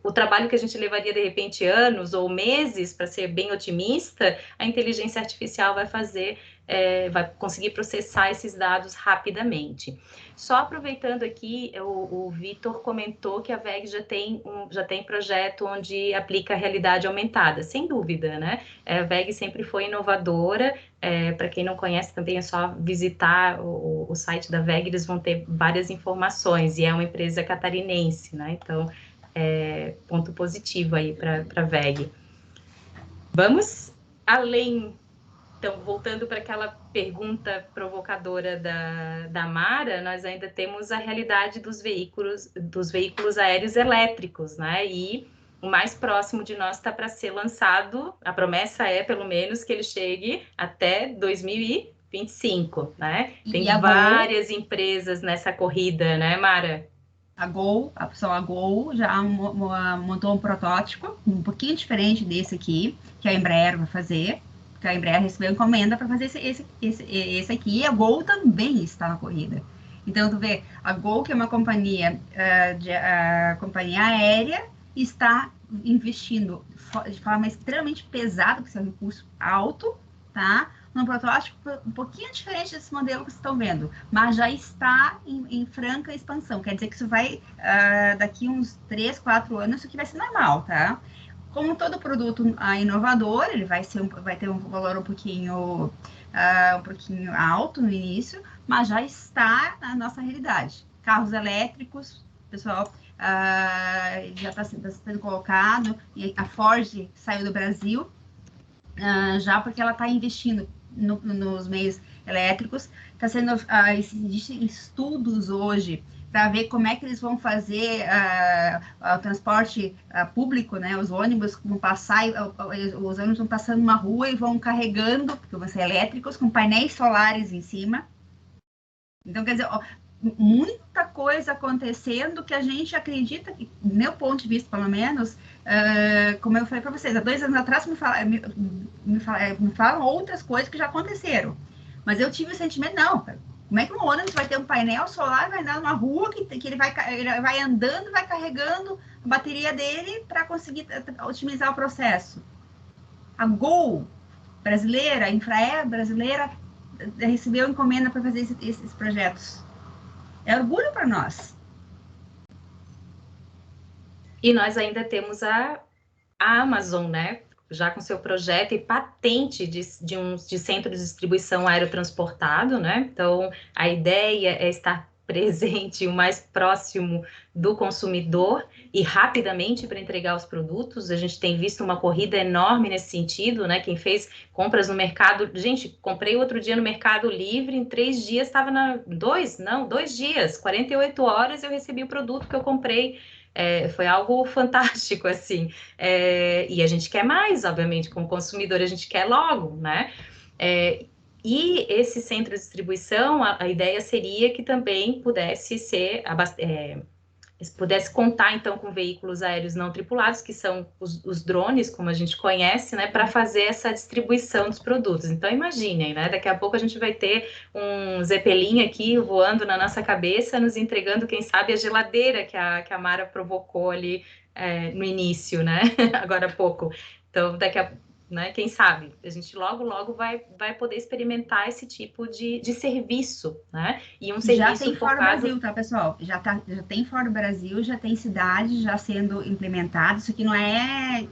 O trabalho que a gente levaria, de repente, anos ou meses, para ser bem otimista, a inteligência artificial vai fazer, vai conseguir processar esses dados rapidamente. Só aproveitando aqui, o Vitor comentou que a VEG já tem projeto onde aplica a realidade aumentada, sem dúvida, né? A VEG sempre foi inovadora, para quem não conhece também é só visitar o site da VEG, eles vão ter várias informações, e é uma empresa catarinense, né? Então, ponto positivo aí para a WEG. Vamos além, então, voltando para aquela pergunta provocadora da Mara, nós ainda temos a realidade dos veículos aéreos elétricos, né? E o mais próximo de nós está para ser lançado, a promessa é, pelo menos, que ele chegue até 2025, né? Tem várias empresas nessa corrida, né, Mara? A Gol já montou um protótipo um pouquinho diferente desse aqui, que a Embraer vai fazer, que a Embraer recebeu encomenda para fazer esse aqui, e a Gol também está na corrida. Então, tu vê, a Gol, que é uma companhia, companhia aérea, está investindo de forma extremamente pesada, porque é um recurso alto, tá? Num protótipo um pouquinho diferente desse modelo que vocês estão vendo, mas já está em franca expansão. Quer dizer que isso vai, daqui uns 3, 4 anos, isso aqui vai ser normal, tá? Como todo produto inovador, ele vai ter um valor um pouquinho alto no início, mas já está na nossa realidade. Carros elétricos, pessoal, já está sendo colocado, e a Ford saiu do Brasil, já porque ela está investindo nos meios elétricos. Existem estudos hoje para ver como é que eles vão fazer o transporte público, né? Os ônibus vão passar, os ônibus vão passando uma rua e vão carregando, porque vão ser elétricos, com painéis solares em cima. Então, quer dizer, muita coisa acontecendo que a gente acredita, que, do meu ponto de vista, pelo menos, como eu falei para vocês, há 2 anos atrás me falam outras coisas que já aconteceram. Mas eu tive o sentimento, não, como é que um ônibus vai ter um painel solar, vai andar numa rua, que ele vai andando, vai carregando a bateria dele para conseguir otimizar o processo? A Gol brasileira, a Infraero brasileira, recebeu encomenda para fazer esses projetos. É orgulho para nós. E nós ainda temos a Amazon, né? Já com seu projeto e patente de centro de distribuição aerotransportado, né? Então, a ideia é estar presente o mais próximo do consumidor e rapidamente para entregar os produtos. A gente tem visto uma corrida enorme nesse sentido, né? Quem fez compras no mercado... Gente, comprei outro dia no Mercado Livre, em 3 dias estava 2 dias, 48 horas eu recebi o produto que eu comprei. Foi algo fantástico, assim, e a gente quer mais, obviamente, como consumidor, a gente quer logo, né? E esse centro de distribuição, a ideia seria que também pudesse pudesse contar, então, com veículos aéreos não tripulados, que são os drones, como a gente conhece, né, para fazer essa distribuição dos produtos. Então, imaginem, né, daqui a pouco a gente vai ter um Zeppelin aqui voando na nossa cabeça, nos entregando, quem sabe, a geladeira que a Mara provocou ali no início, né, agora há pouco. Então, né, quem sabe, a gente logo vai poder experimentar esse tipo de serviço, né? E um serviço já tem fora do Brasil, tá, pessoal? Já tem fora do Brasil, já tem cidades já sendo implementadas. Isso aqui não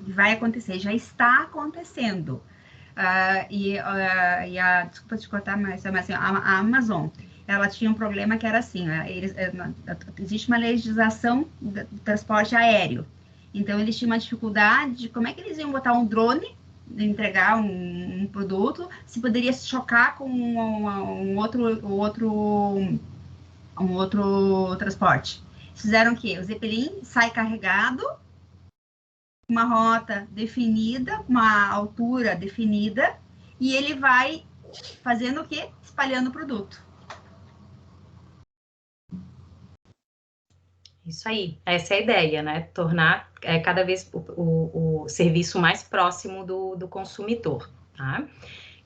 vai acontecer, já está acontecendo. Desculpa te cortar, mas assim, a Amazon, ela tinha um problema que era assim, existe uma legislação do transporte aéreo. Então, eles tinham uma dificuldade de como é que eles iam botar um drone, entregar um produto, se poderia se chocar com um outro transporte. Fizeram o quê? O Zeppelin sai carregado, uma rota definida, uma altura definida, e ele vai fazendo o quê? Espalhando o produto. Isso aí, essa é a ideia, né? Tornar cada vez o serviço mais próximo do consumidor, tá?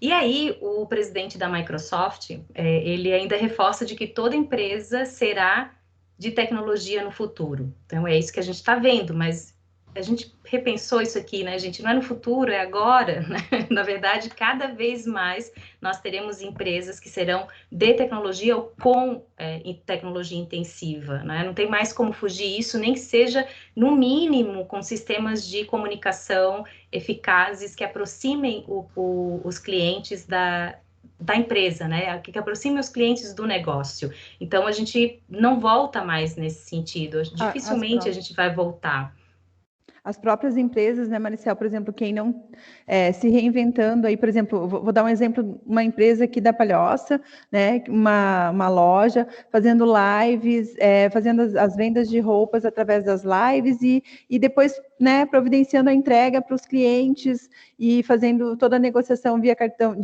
E aí, o presidente da Microsoft, ele ainda reforça de que toda empresa será de tecnologia no futuro. Então, é isso que a gente está vendo, mas a gente repensou isso aqui, né, gente? Não é no futuro, é agora, né? Na verdade, cada vez mais nós teremos empresas que serão de tecnologia ou com tecnologia intensiva, né? Não tem mais como fugir isso, nem que seja, no mínimo, com sistemas de comunicação eficazes que aproximem os clientes da empresa, né? Que aproxime os clientes do negócio. Então, a gente não volta mais nesse sentido. Dificilmente a gente vai voltar. As próprias empresas, né, Maricel, por exemplo, quem não se reinventando aí, por exemplo, vou dar um exemplo, uma empresa aqui da Palhoça, né, uma loja, fazendo lives, fazendo as vendas de roupas através das lives e depois, né, providenciando a entrega para os clientes e fazendo toda a negociação via cartão,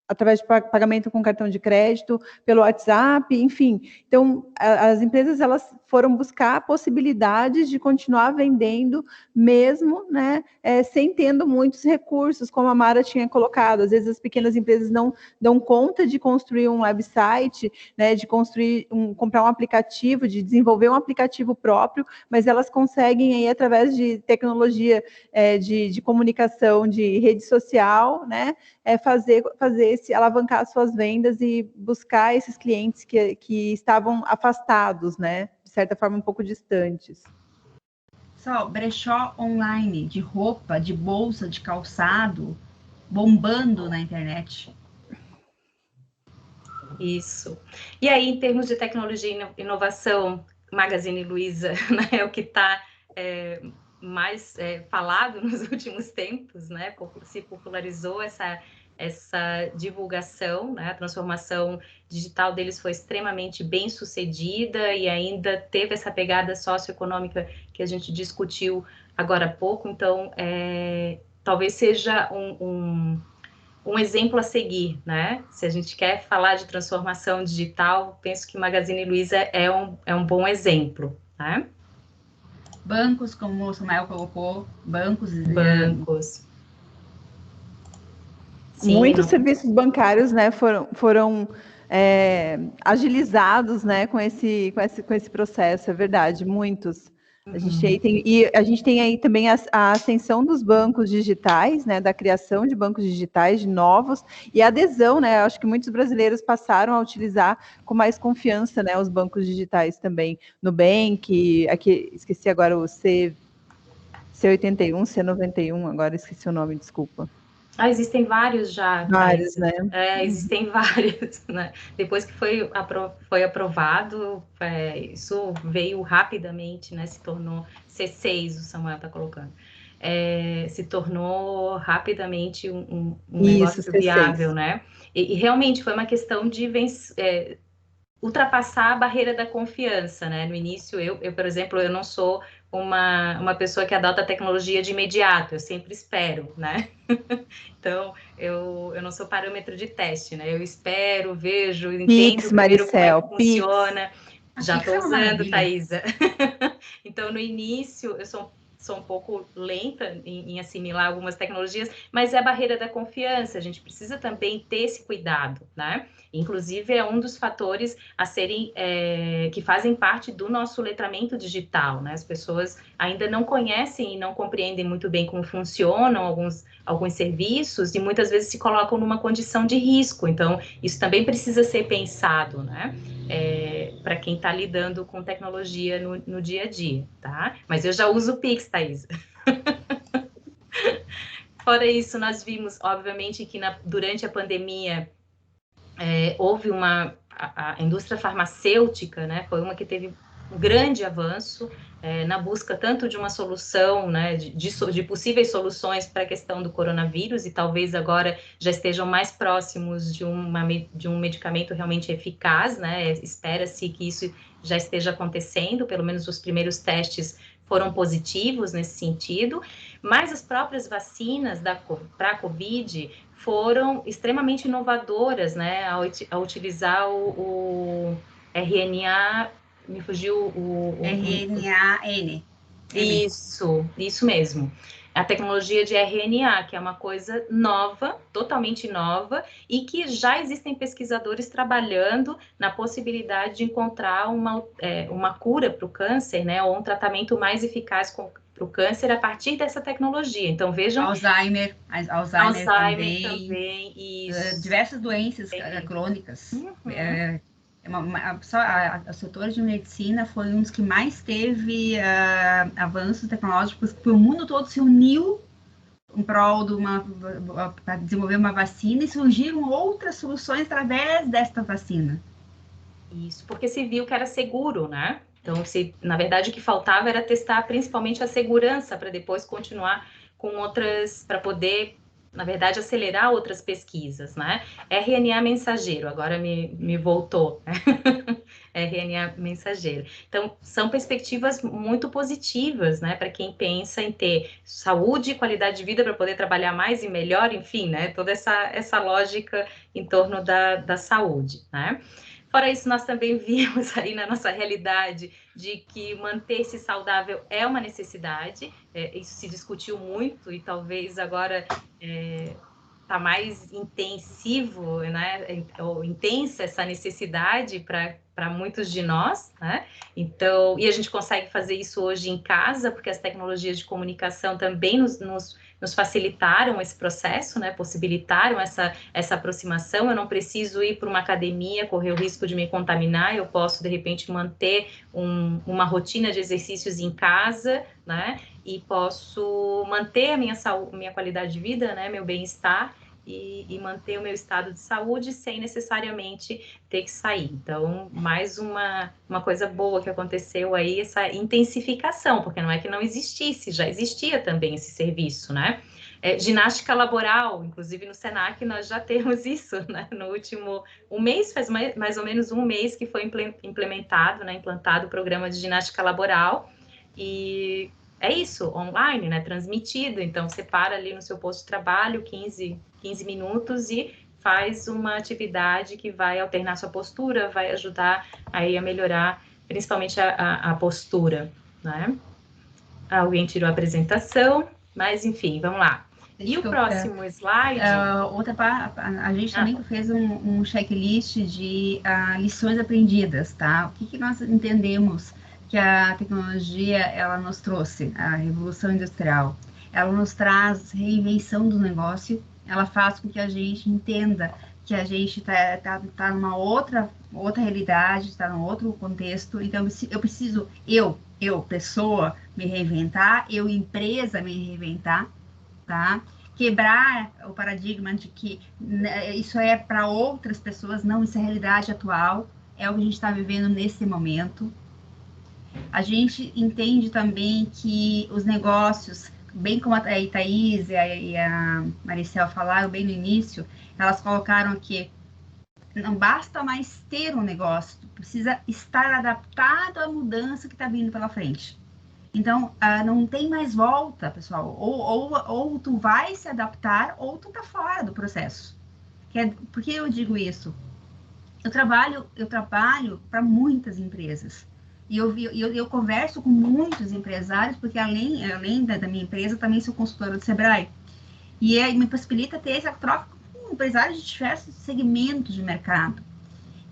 através de pagamento com cartão de crédito, pelo WhatsApp, enfim. Então, as empresas, elas foram buscar possibilidades de continuar vendendo, mesmo, né, sem tendo muitos recursos, como a Mara tinha colocado. Às vezes, as pequenas empresas não dão conta de construir um website, né, de comprar um aplicativo, de desenvolver um aplicativo próprio, mas elas conseguem, aí, através de tecnologia de comunicação, de rede social, né, alavancar suas vendas e buscar esses clientes que estavam afastados, né? De certa forma, um pouco distantes. Só brechó online de roupa, de bolsa, de calçado, bombando na internet. Isso. E aí, em termos de tecnologia e inovação, Magazine Luiza, né, é o que está mais falado nos últimos tempos, né? Se popularizou essa divulgação, né? A transformação digital deles foi extremamente bem sucedida e ainda teve essa pegada socioeconômica que a gente discutiu agora há pouco. Então, talvez seja um exemplo a seguir, né? Se a gente quer falar de transformação digital, penso que Magazine Luiza é um bom exemplo, né? Bancos, como o Samuel colocou, bancos. Sim, muitos serviços bancários, né, foram agilizados, né, com esse processo, é verdade, muitos. A gente tem aí também a ascensão dos bancos digitais, né, da criação de bancos digitais, de novos, e a adesão, né, acho que muitos brasileiros passaram a utilizar com mais confiança, né, os bancos digitais também. Nubank, aqui, esqueci agora o C81, C91, agora esqueci o nome, desculpa. Existem vários já. Vários, né? Existem vários, né? Depois que foi aprovado, isso veio rapidamente, né? Se tornou C6, o Samuel está colocando. Se tornou rapidamente um negócio C6. Viável, né? E realmente foi uma questão de ultrapassar a barreira da confiança, né? No início, eu por exemplo, eu não sou uma pessoa que adota a tecnologia de imediato, eu sempre espero, né? Então, eu não sou parâmetro de teste, né? Eu espero, vejo, entendo primeiro como é que funciona. Já estou usando, Thaisa. Então, no início, eu sou um pouco lenta em assimilar algumas tecnologias, mas é a barreira da confiança, a gente precisa também ter esse cuidado, né? Inclusive, é um dos fatores a serem, que fazem parte do nosso letramento digital, né? As pessoas ainda não conhecem e não compreendem muito bem como funcionam alguns serviços e muitas vezes se colocam numa condição de risco. Então, isso também precisa ser pensado, né? Para quem está lidando com tecnologia no dia a dia, tá? Mas eu já uso o Pix, Thaisa. Fora isso, nós vimos, obviamente, que durante a pandemia houve a indústria farmacêutica, né? Foi uma que teve um grande avanço na busca tanto de uma solução, né, de possíveis soluções para a questão do coronavírus, e talvez agora já estejam mais próximos de um medicamento realmente eficaz, né? Espera-se que isso já esteja acontecendo, pelo menos os primeiros testes foram positivos nesse sentido, mas as próprias vacinas para a Covid foram extremamente inovadoras, né, a utilizar o RNA, me fugiu o RNA-N. Isso mesmo. A tecnologia de RNA, que é uma coisa nova, totalmente nova, e que já existem pesquisadores trabalhando na possibilidade de encontrar uma cura para o câncer, né, ou um tratamento mais eficaz para o câncer a partir dessa tecnologia. Então, vejam... Alzheimer também isso. Diversas doenças crônicas. Uhum. O setor de medicina foi um dos que mais teve avanços tecnológicos, porque o mundo todo se uniu prol para desenvolver uma vacina e surgiram outras soluções através desta vacina. Isso, porque se viu que era seguro, né? Então, na verdade, o que faltava era testar principalmente a segurança para depois continuar com outras, para poder, na verdade, acelerar outras pesquisas, né? RNA mensageiro, agora me voltou. RNA mensageiro. Então, são perspectivas muito positivas, né, para quem pensa em ter saúde e qualidade de vida para poder trabalhar mais e melhor, enfim, né, toda essa lógica em torno da saúde, né. Fora isso, nós também vimos aí na nossa realidade de que manter-se saudável é uma necessidade, isso se discutiu muito e talvez agora está mais intensivo, né, ou intensa essa necessidade para muitos de nós, né? Então, e a gente consegue fazer isso hoje em casa, porque as tecnologias de comunicação também nos facilitaram esse processo, né? Possibilitaram essa aproximação. Eu não preciso ir para uma academia, correr o risco de me contaminar, eu posso, de repente, manter uma rotina de exercícios em casa, né? E posso manter a minha saúde, minha qualidade de vida, né? Meu bem-estar, e manter o meu estado de saúde sem necessariamente ter que sair. Então, mais uma coisa boa que aconteceu aí, essa intensificação, porque não é que não existisse, já existia também esse serviço, né? Ginástica laboral, inclusive no Senac nós já temos isso, né? No último mês, faz mais ou menos um mês que foi implementado, né? Implantado o programa de ginástica laboral, e é isso, online, né? Transmitido, então você para ali no seu posto de trabalho, 15 minutos e faz uma atividade que vai alternar sua postura, vai ajudar aí a melhorar principalmente a postura, né? Alguém tirou a apresentação, mas enfim, vamos lá. E o próximo slide? A gente também fez um checklist de lições aprendidas, tá? O que nós entendemos que a tecnologia ela nos trouxe, a revolução industrial? Ela nos traz reinvenção do negócio, ela faz com que a gente entenda que a gente tá numa outra realidade, está num outro contexto, então eu preciso, pessoa, me reinventar, eu, empresa, me reinventar, tá? Quebrar o paradigma de que isso é para outras pessoas, não, isso é a realidade atual, é o que a gente está vivendo nesse momento. A gente entende também que os negócios, bem como a Thaís e a Maricel falaram bem no início, elas colocaram que não basta mais ter um negócio, precisa estar adaptado à mudança que está vindo pela frente. Então, não tem mais volta, pessoal. Ou tu vai se adaptar, ou tu tá fora do processo. Por que eu digo isso? Eu trabalho para muitas empresas. E eu converso com muitos empresários, porque além da minha empresa, também sou consultora do Sebrae. E me possibilita ter essa troca com empresários de diversos segmentos de mercado.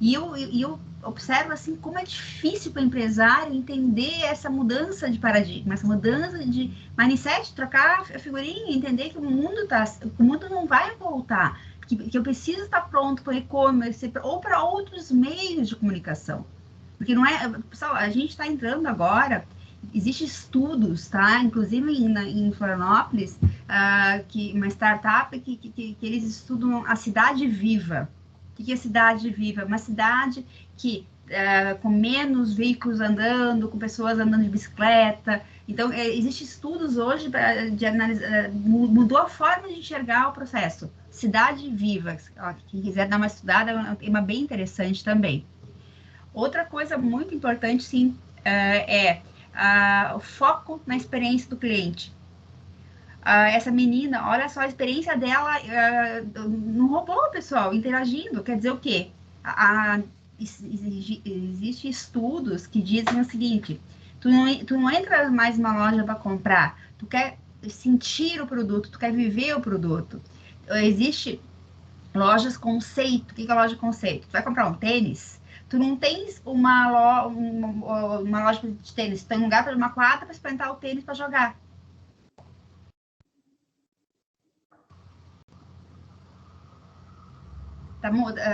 E eu observo assim como é difícil para o empresário entender essa mudança de paradigma, essa mudança de mindset, trocar a figurinha, entender que o mundo não vai voltar, que eu preciso estar pronto para o e-commerce ou para outros meios de comunicação. Porque não é, pessoal, a gente está entrando agora, existem estudos, tá? Inclusive em Florianópolis, uma startup que eles estudam a cidade viva. O que é cidade viva? Uma cidade que com menos veículos andando, com pessoas andando de bicicleta. Então, existem estudos hoje de analisar, mudou a forma de enxergar o processo. Cidade viva. Quem quiser dar uma estudada, é um tema bem interessante também. Outra coisa muito importante, sim, é o foco na experiência do cliente. Essa menina, olha só a experiência dela no robô, pessoal, interagindo. Quer dizer o quê? Existem estudos que dizem o seguinte: tu não entra mais numa loja para comprar, tu quer sentir o produto, tu quer viver o produto. Existem lojas conceito. O que é loja conceito? Tu vai comprar um tênis, tu não tens uma loja de tênis, tu tem um lugar para uma quadra para experimentar o tênis para jogar.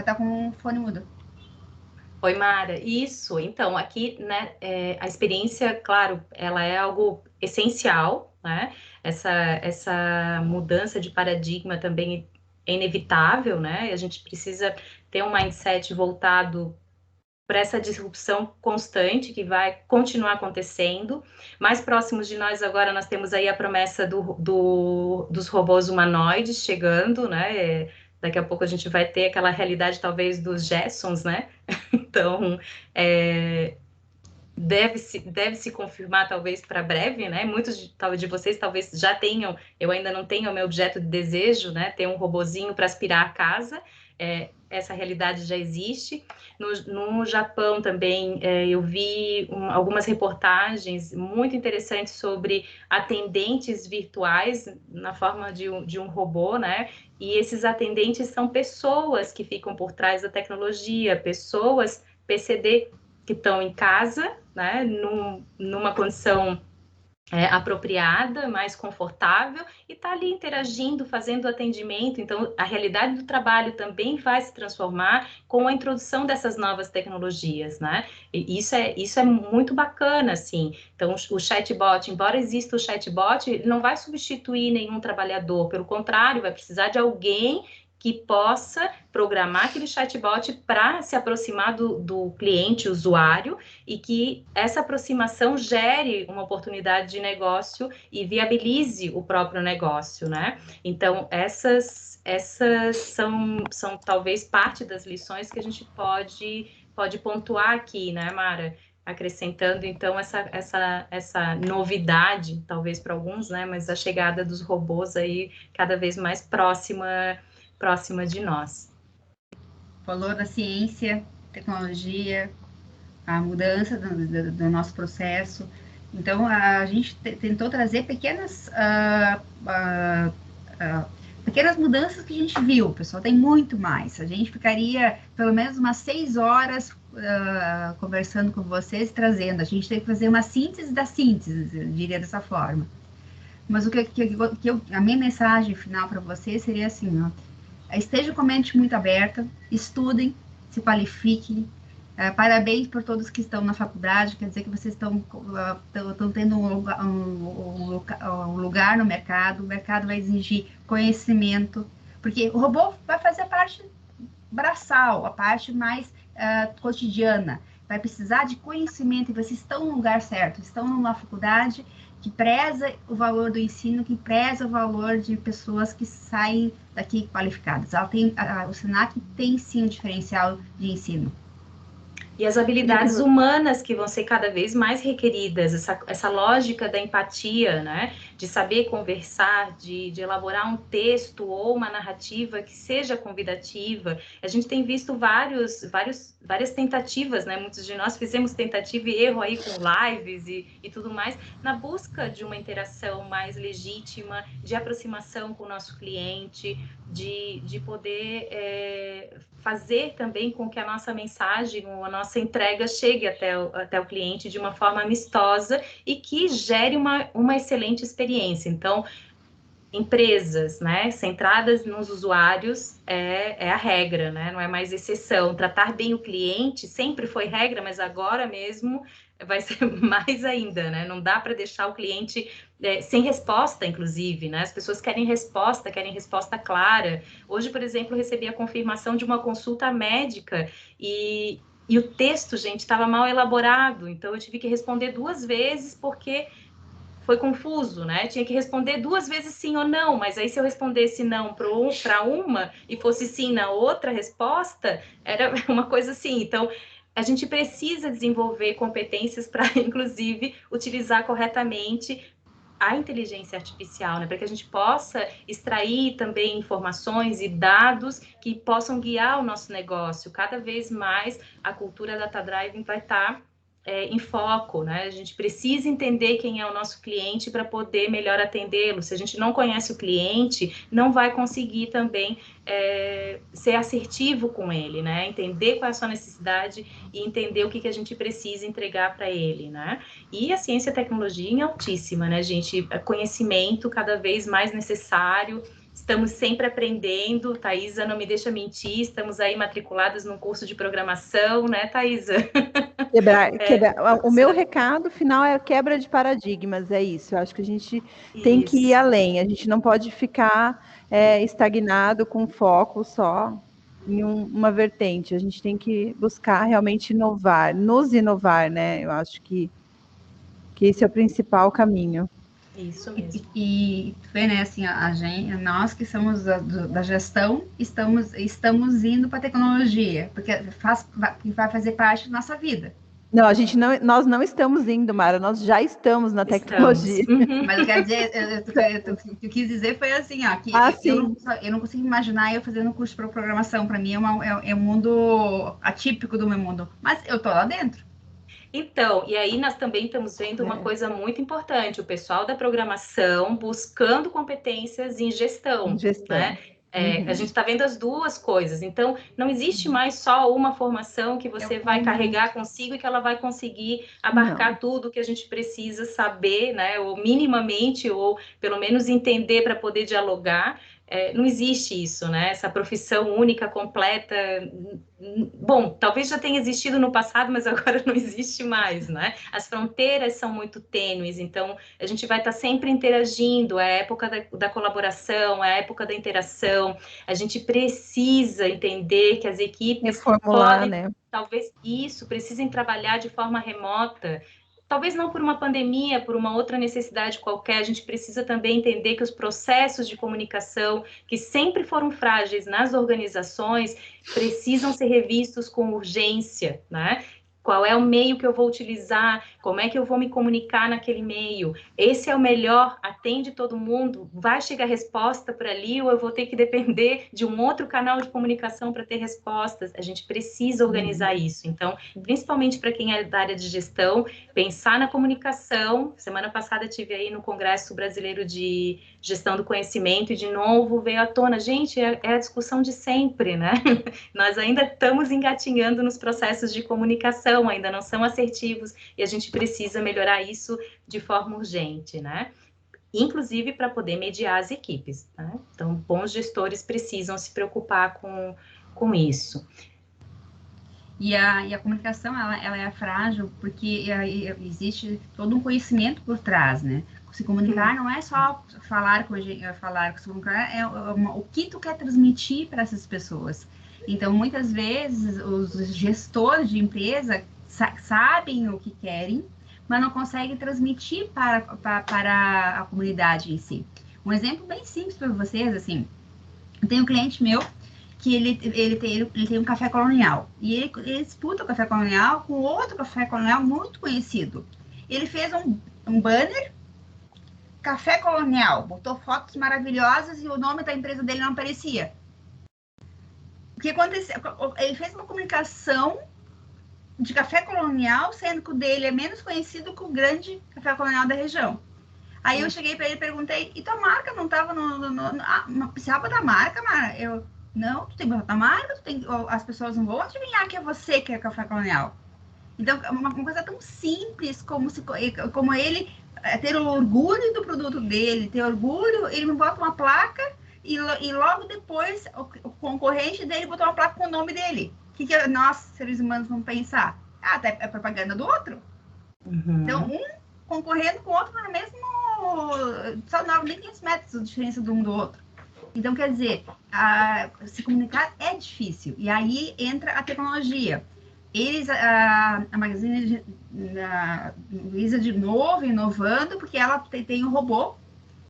Tá com o fone mudo. Oi, Mara. Isso, então, aqui, né, a experiência, claro, ela é algo essencial, né? Essa mudança de paradigma também é inevitável, né? A gente precisa ter um mindset voltado para essa disrupção constante que vai continuar acontecendo. Mais próximos de nós agora, nós temos aí a promessa dos robôs humanoides chegando, né? Daqui a pouco a gente vai ter aquela realidade, talvez, dos Jetsons, né? Então, deve se confirmar, talvez, para breve, né? Muitos de vocês talvez já tenham, eu ainda não tenho o meu objeto de desejo, né? Ter um robozinho para aspirar a casa. Essa realidade já existe. No Japão também, eu vi algumas reportagens muito interessantes sobre atendentes virtuais na forma de um robô, né? E esses atendentes são pessoas que ficam por trás da tecnologia, pessoas PCD que estão em casa, né? Numa condição apropriada, mais confortável, e está ali interagindo, fazendo atendimento. Então, a realidade do trabalho também vai se transformar com a introdução dessas novas tecnologias, né? E isso é muito bacana, assim. Então, o chatbot, embora exista o chatbot, ele não vai substituir nenhum trabalhador, pelo contrário, vai precisar de alguém que possa programar aquele chatbot para se aproximar do cliente, usuário, e que essa aproximação gere uma oportunidade de negócio e viabilize o próprio negócio, né? Então, essas são talvez parte das lições que a gente pode pontuar aqui, né, Mara? Acrescentando, então, essa novidade, talvez para alguns, né, mas a chegada dos robôs aí cada vez mais próxima de nós. Falou da ciência, tecnologia, a mudança do nosso processo. Então, a gente tentou trazer pequenas mudanças que a gente viu. O pessoal tem muito mais. A gente ficaria pelo menos umas 6 horas conversando com vocês, trazendo. A gente tem que fazer uma síntese da síntese, eu diria dessa forma. Mas a minha mensagem final para vocês seria assim, ó, esteja com a mente muito aberta, estudem, se qualifiquem. Parabéns por todos que estão na faculdade, quer dizer que vocês estão tendo um lugar no mercado. O mercado vai exigir conhecimento, porque o robô vai fazer a parte braçal, a parte mais cotidiana. Vai precisar de conhecimento, e vocês estão no lugar certo, estão numa faculdade que preza o valor do ensino, que preza o valor de pessoas que saem daqui qualificadas. O Senac tem sim um diferencial de ensino. E as habilidades humanas que vão ser cada vez mais requeridas, essa lógica da empatia, né? De saber conversar, de elaborar um texto ou uma narrativa que seja convidativa. A gente tem visto várias tentativas, né? Muitos de nós fizemos tentativa e erro aí com lives e tudo mais, na busca de uma interação mais legítima, de aproximação com o nosso cliente, de poder fazer também com que a nossa mensagem, a nossa entrega chegue até o cliente de uma forma amistosa e que gere uma excelente experiência. Então, empresas, né, centradas nos usuários é a regra, né, não é mais exceção. Tratar bem o cliente sempre foi regra, mas agora mesmo vai ser mais ainda, né? Não dá para deixar o cliente sem resposta, inclusive, né? As pessoas querem resposta clara. Hoje, por exemplo, eu recebi a confirmação de uma consulta médica e o texto, gente, estava mal elaborado, então eu tive que responder 2 vezes porque foi confuso, né? Tinha que responder 2 vezes sim ou não, mas aí se eu respondesse não para uma e fosse sim na outra resposta, era uma coisa assim. Então, a gente precisa desenvolver competências para, inclusive, utilizar corretamente a inteligência artificial, né? Para que a gente possa extrair também informações e dados que possam guiar o nosso negócio. Cada vez mais a cultura data-driven vai estar em foco, né? A gente precisa entender quem é o nosso cliente para poder melhor atendê-lo. Se a gente não conhece o cliente, não vai conseguir também ser assertivo com ele, né? Entender qual é a sua necessidade e entender o que a gente precisa entregar para ele, né? E a ciência e a tecnologia em altíssima, né, gente? Conhecimento cada vez mais necessário, Estamos sempre aprendendo, Thaisa não me deixa mentir, estamos aí matriculadas num curso de programação, né, Thaisa? O meu recado final é quebra de paradigmas, é isso. Eu acho que a gente tem que ir Isso. além, a gente não pode ficar estagnado com foco só em uma vertente, a gente tem que buscar realmente inovar, nos inovar, né? Eu acho que esse é o principal caminho. Isso mesmo. E tu vê, né, assim, a gente, nós que somos da gestão, estamos indo para a tecnologia, porque vai fazer parte da nossa vida. Não, nós não estamos indo, Mara, nós já estamos na tecnologia. Uhum. Mas eu quero dizer, o que eu quis dizer foi assim, ó, que eu não consigo imaginar eu fazendo curso de programação. Para mim é um mundo atípico do meu mundo, mas eu tô lá dentro. Então, e aí nós também estamos vendo uma coisa muito importante, o pessoal da programação buscando competências em gestão. Né? A gente está vendo as duas coisas, então não existe mais só uma formação que você vai carregar consigo e que ela vai conseguir abarcar tudo que a gente precisa saber, né? Ou minimamente, ou pelo menos entender para poder dialogar. Não existe isso, né? Essa profissão única, completa. Bom, talvez já tenha existido no passado, mas agora não existe mais, né? As fronteiras são muito tênues, então a gente vai estar sempre interagindo, é a época da colaboração, é a época da interação, a gente precisa entender que as equipes podem, né? Talvez precisem trabalhar de forma remota, talvez não por uma pandemia, por uma outra necessidade qualquer, a gente precisa também entender que os processos de comunicação, que sempre foram frágeis nas organizações, precisam ser revistos com urgência, né? Qual é o meio que eu vou utilizar? Como é que eu vou me comunicar naquele meio? Esse é o melhor? Atende todo mundo? Vai chegar resposta por ali ou eu vou ter que depender de um outro canal de comunicação para ter respostas? A gente precisa organizar isso. Então, principalmente para quem é da área de gestão, pensar na comunicação. Semana passada tive aí no Congresso Brasileiro de Gestão do Conhecimento e de novo veio à tona. Gente, é a discussão de sempre, né? Nós ainda estamos engatinhando nos processos de comunicação, ainda não são assertivos, e a gente precisa melhorar isso de forma urgente, né? Inclusive para poder mediar as equipes, né? Então, bons gestores precisam se preocupar com isso. E a comunicação, ela é frágil porque existe todo um conhecimento por trás, né? Se comunicar não é só falar, se comunicar o que tu quer transmitir para essas pessoas. Então, muitas vezes, os gestores de empresa sabem o que querem, mas não conseguem transmitir para a comunidade em si. Um exemplo bem simples para vocês, assim, eu tenho um cliente meu que ele tem um café colonial, e ele disputa o café colonial com outro café colonial muito conhecido. Ele fez um banner, café colonial, botou fotos maravilhosas e o nome da empresa dele não aparecia. O que aconteceu? Ele fez uma comunicação de café colonial, sendo que o dele é menos conhecido que o grande café colonial da região. Aí eu cheguei para ele e perguntei, e tua marca não estava precisava da marca, Mara? Não, tu tem que botar a marca, as pessoas não vão adivinhar que é você que é café colonial. Então, uma coisa tão simples como ele ter o orgulho do produto dele, ter orgulho, ele me bota uma placa e logo depois o concorrente dele botou uma placa com o nome dele. O que nós, seres humanos, vamos pensar? Até é propaganda do outro. Então, um concorrendo com o outro no mesmo... Só 9.500 metros de diferença de um do outro. Então, quer dizer, se comunicar é difícil. E aí entra a tecnologia. A Magazine Luiza de novo inovando, porque ela tem um robô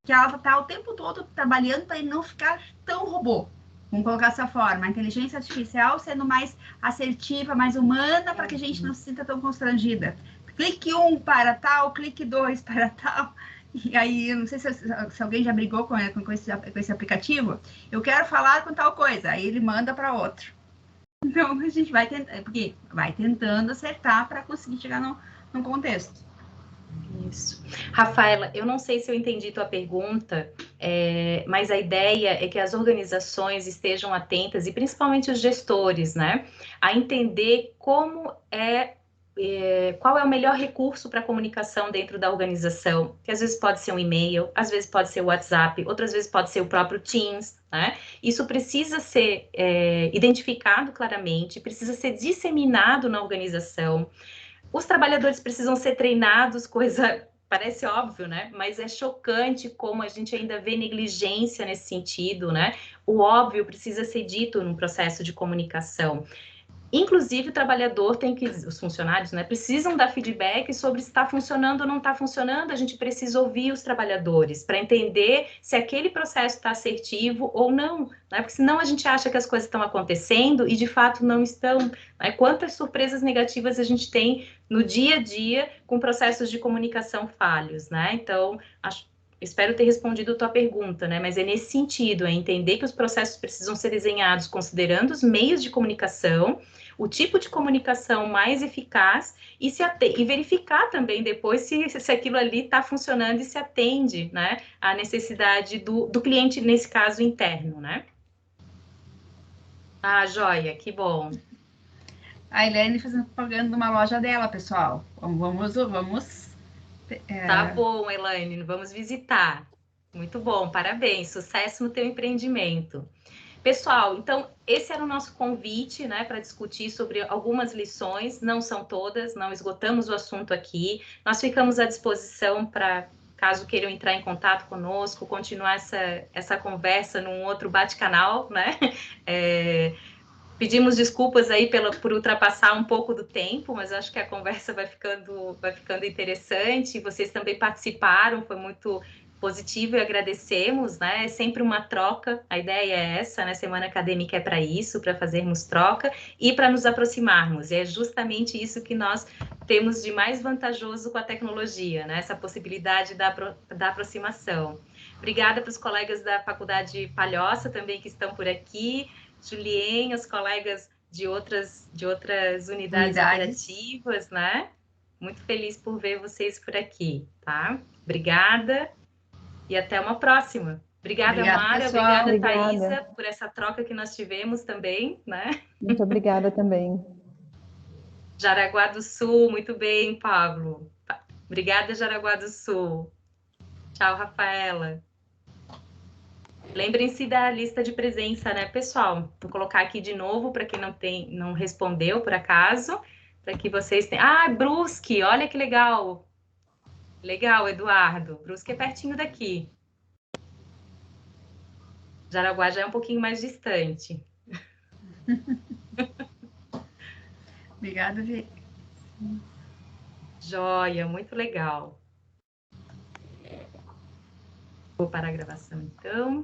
que ela está o tempo todo trabalhando para ele não ficar tão robô. Vamos colocar dessa forma. A inteligência artificial sendo mais assertiva, mais humana, para que a gente não se sinta tão constrangida. Clique 1 para tal, clique 2 para tal. E aí, eu não sei se alguém já brigou com esse aplicativo. Eu quero falar com tal coisa. Aí ele manda para outro. Então, a gente vai tentando acertar para conseguir chegar no contexto. Isso. Rafaela, eu não sei se eu entendi tua pergunta, mas a ideia é que as organizações estejam atentas, e principalmente os gestores, né, a entender como é qual é o melhor recurso para comunicação dentro da organização, que às vezes pode ser um e-mail, às vezes pode ser o WhatsApp, outras vezes pode ser o próprio Teams, né? Isso precisa ser identificado claramente, precisa ser disseminado na organização. Os trabalhadores precisam ser treinados, coisa parece óbvio, né? Mas é chocante como a gente ainda vê negligência nesse sentido, né? O óbvio precisa ser dito num processo de comunicação. Inclusive, o trabalhador tem que, os funcionários, né, precisam dar feedback sobre se está funcionando ou não está funcionando. A gente precisa ouvir os trabalhadores para entender se aquele processo está assertivo ou não, né? Porque senão a gente acha que as coisas estão acontecendo e de fato não estão, né? Quantas surpresas negativas a gente tem no dia a dia com processos de comunicação falhos, né? Então, espero ter respondido a tua pergunta, né? Mas é nesse sentido, é entender que os processos precisam ser desenhados considerando os meios de comunicação, o tipo de comunicação mais eficaz e verificar também depois se aquilo ali está funcionando e se atende, né, à necessidade do cliente, nesse caso, interno, né? Ah, joia, que bom. A Helene fazendo propaganda de uma loja dela, pessoal. Vamos. Tá bom, Elaine, vamos visitar. Muito bom, parabéns, sucesso no teu empreendimento. Pessoal, então, esse era o nosso convite, né, para discutir sobre algumas lições, não são todas, não esgotamos o assunto aqui, nós ficamos à disposição para, caso queiram entrar em contato conosco, continuar essa conversa num outro bate-canal, né, pedimos desculpas aí por ultrapassar um pouco do tempo, mas acho que a conversa vai ficando interessante, vocês também participaram, foi muito positivo e agradecemos, né? É sempre uma troca, a ideia é essa, né? Semana Acadêmica é para isso, para fazermos troca e para nos aproximarmos. E é justamente isso que nós temos de mais vantajoso com a tecnologia, né? Essa possibilidade da aproximação. Obrigada para os colegas da Faculdade Palhoça também que estão por aqui, Julien, os colegas de outras unidades operativas, né? Muito feliz por ver vocês por aqui, tá? Obrigada. E até uma próxima. Obrigada, Mara. Obrigada, Thaisa, por essa troca que nós tivemos também, né? Muito obrigada também. Jaraguá do Sul, muito bem, Pablo. Obrigada, Jaraguá do Sul. Tchau, Rafaela. Lembrem-se da lista de presença, né, pessoal? Vou colocar aqui de novo para quem não respondeu por acaso, para que vocês tenham. Ah, Brusque, olha que legal. Legal, Eduardo. Brusque é pertinho daqui. Jaraguá já é um pouquinho mais distante. Obrigada, Vi. Joia, muito legal. Vou parar a gravação, então.